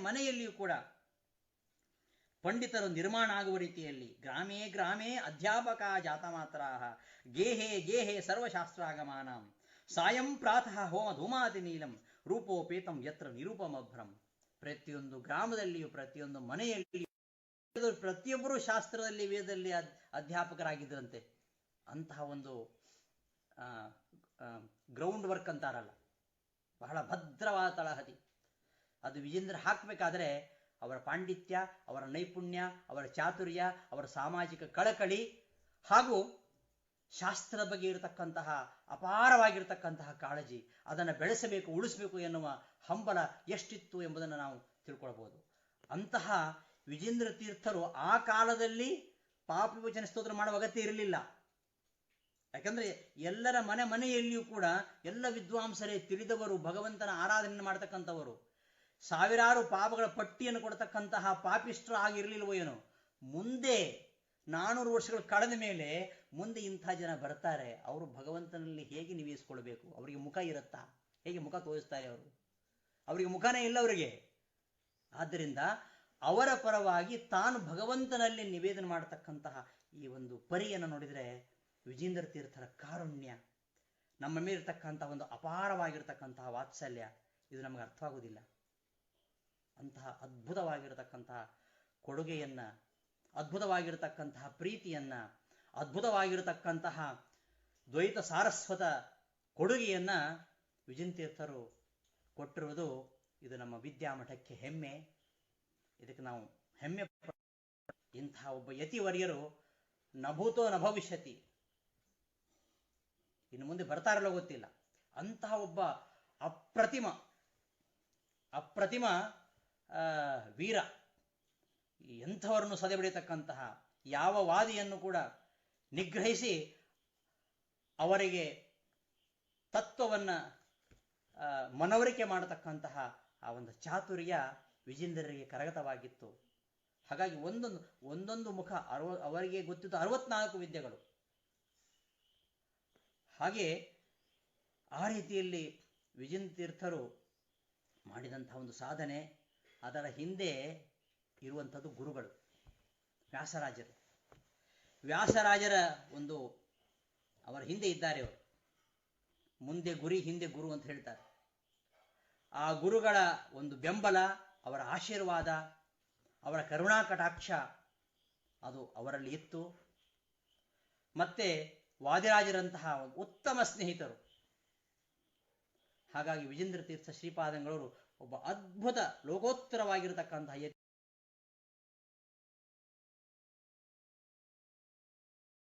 ಮನೆಯಲ್ಲಿಯೂ ಕೂಡ ಪಂಡಿತರು ನಿರ್ಮಾಣ ಆಗುವ ರೀತಿಯಲ್ಲಿ ಗ್ರಾಮೇ ಗ್ರಾಮೇ ಅಧ್ಯಾಪಕ ಜಾತ ಮಾತ್ರ ಗೇಹೇ ಸರ್ವಶಾಸ್ತ್ರಾಗಮಾನಂ ಸಾಯಂ ಪ್ರಾತಃ ಹೋಮ ಧೂಮಾತಿ ನೀಲಂ ರೂಪೋಪೇತಂ ಯತ್ರ ನಿರೂಪಮಭ್ರಂ. ಪ್ರತಿಯೊಂದು ಗ್ರಾಮದಲ್ಲಿಯೂ, ಪ್ರತಿಯೊಂದು ಮನೆಯಲ್ಲಿಯೂ ಪ್ರತಿಯೊಬ್ಬರು ಶಾಸ್ತ್ರದಲ್ಲಿ, ವೇದದಲ್ಲಿ ಅಧ್ಯಾಪಕರಾಗಿದ್ದರಂತೆ. ಅಂತಹ ಒಂದು ಗ್ರೌಂಡ್ ವರ್ಕ್ ಅಂತಾರಲ್ಲ, ಬಹಳ ಭದ್ರವಾದ ತಳಹದಿ. ಅದು ವಿಜೇಂದ್ರ ಹಾಕಬೇಕಾದ್ರೆ ಅವರ ಪಾಂಡಿತ್ಯ, ಅವರ ನೈಪುಣ್ಯ, ಅವರ ಚಾತುರ್ಯ, ಅವರ ಸಾಮಾಜಿಕ ಕಳಕಳಿ ಹಾಗೂ ಶಾಸ್ತ್ರದ ಬಗ್ಗೆ ಇರತಕ್ಕಂತಹ ಅಪಾರವಾಗಿರತಕ್ಕಂತಹ ಕಾಳಜಿ, ಅದನ್ನು ಬೆಳೆಸಬೇಕು, ಉಳಿಸಬೇಕು ಎನ್ನುವ ಹಂಬಲ ಎಷ್ಟಿತ್ತು ಎಂಬುದನ್ನು ನಾವು ತಿಳ್ಕೊಳ್ಬೋದು. ಅಂತಹ ವಿಜೇಂದ್ರ ತೀರ್ಥರು ಆ ಕಾಲದಲ್ಲಿ ಪಾಪ ವಿಮೋಚನೆ ಸ್ತೋತ್ರ ಮಾಡುವ ಅಗತ್ಯ ಇರಲಿಲ್ಲ. ಯಾಕಂದ್ರೆ ಎಲ್ಲರ ಮನೆಯಲ್ಲಿಯೂ ಕೂಡ ಎಲ್ಲ ವಿದ್ವಾಂಸರೇ, ತಿಳಿದವರು, ಭಗವಂತನ ಆರಾಧನೆ ಮಾಡತಕ್ಕಂಥವರು. ಸಾವಿರಾರು ಪಾಪಗಳ ಪಟ್ಟಿಯನ್ನು ಕೊಡತಕ್ಕಂತಹ ಪಾಪಿಷ್ಟ್ರು ಆಗಿರಲಿಲ್ವೋ ಏನೋ. ಮುಂದೆ 400 ವರ್ಷಗಳು ಕಳೆದ ಮೇಲೆ ಮುಂದೆ ಇಂಥ ಜನ ಬರ್ತಾರೆ. ಅವರು ಭಗವಂತನಲ್ಲಿ ಹೇಗೆ ನಿವೇಶಿಸಿಕೊಳ್ಬೇಕು, ಅವರಿಗೆ ಮುಖ ಇರುತ್ತಾ, ಹೇಗೆ ಮುಖ ತೋರಿಸ್ತಾರೆ ಅವರು? ಅವರಿಗೆ ಮುಖನೇ ಇಲ್ಲ ಅವರಿಗೆ. ಆದ್ದರಿಂದ ಅವರ ಪರವಾಗಿ ತಾನು ಭಗವಂತನಲ್ಲಿ ನಿವೇದನೆ ಮಾಡತಕ್ಕಂತಹ ಈ ಒಂದು ಪರಿಯನ್ನು ನೋಡಿದರೆ ವಿಜೇಂದ್ರ ತೀರ್ಥರ ಕಾರುಣ್ಯ, ನಮ್ಮ ಮೇಲಿರ್ತಕ್ಕಂತಹ ಒಂದು ಅಪಾರವಾಗಿರ್ತಕ್ಕಂತಹ ವಾತ್ಸಲ್ಯ, ಇದು ನಮಗೆ ಅರ್ಥವಾಗುವುದಿಲ್ಲ. ಅಂತಹ ಅದ್ಭುತವಾಗಿರತಕ್ಕಂತಹ ಕೊಡುಗೆಯನ್ನ, ಅದ್ಭುತವಾಗಿರತಕ್ಕಂತಹ ಪ್ರೀತಿಯನ್ನ, ಅದ್ಭುತವಾಗಿರತಕ್ಕಂತಹ ದ್ವೈತ ಸಾರಸ್ವತ ಕೊಡುಗೆಯನ್ನ ವಿಜೇಂದ್ರ ತೀರ್ಥರು ಕೊಟ್ಟಿರುವುದು ಇದು ನಮ್ಮ ವಿದ್ಯಾಮಠಕ್ಕೆ ಹೆಮ್ಮೆ. ಇದಕ್ಕೆ ನಾವು ಹೆಮ್ಮೆ. ಇಂತಹ ಒಬ್ಬ ಯತಿವರ್ಯರು ನಭೂತೋ ನ ಭವಿಷ್ಯತಿ, ಇನ್ನು ಮುಂದೆ ಬರ್ತಾರಲ್ಲೋ ಗೊತ್ತಿಲ್ಲ. ಅಂತಹ ಒಬ್ಬ ಅಪ್ರತಿಮ ವೀರ, ಎಂಥವರನ್ನು ಸದೆಬಡಿಯತಕ್ಕಂತಹ, ಯಾವ ವಾದಿಯನ್ನು ಕೂಡ ನಿಗ್ರಹಿಸಿ ಅವರಿಗೆ ತತ್ವವನ್ನ ಮನವರಿಕೆ ಮಾಡತಕ್ಕಂತಹ ಆ ಒಂದು ಚಾತುರ್ಯ ವಿಜೇಂದ್ರರಿಗೆ ಕರಗತವಾಗಿತ್ತು. ಹಾಗಾಗಿ ಒಂದೊಂದು ಮುಖ ಅವರಿಗೆ ಗೊತ್ತಿತ್ತು 64 ವಿದ್ಯೆಗಳು. ಹಾಗೆ ಆ ರೀತಿಯಲ್ಲಿ ವಿಜೇಂದ್ರ ತೀರ್ಥರು ಮಾಡಿದಂತಹ ಒಂದು ಸಾಧನೆ, ಅದರ ಹಿಂದೆ ಇರುವಂಥದ್ದು ಗುರುಗಳು, ವ್ಯಾಸರಾಜರ ಒಂದು ಅವರ ಹಿಂದೆ ಇದ್ದಾರೆ ಅವರು. ಮುಂದೆ ಗುರಿ, ಹಿಂದೆ ಗುರು ಅಂತ ಹೇಳ್ತಾರೆ. ಆ ಗುರುಗಳ ಒಂದು ಬೆಂಬಲ, ಅವರ ಆಶೀರ್ವಾದ, ಅವರ ಕರುಣಾ ಕಟಾಕ್ಷ ಅದು ಅವರಲ್ಲಿ ಇತ್ತು. ಮತ್ತೆ ವಾದಿರಾಜರಂತಹ ಉತ್ತಮ ಸ್ನೇಹಿತರು. ಹಾಗಾಗಿ ವಿಜೇಂದ್ರ ತೀರ್ಥ ಶ್ರೀಪಾದಂಗಳವರು ಒಬ್ಬ ಅದ್ಭುತ ಲೋಕೋತ್ತರವಾಗಿರತಕ್ಕಂತಹ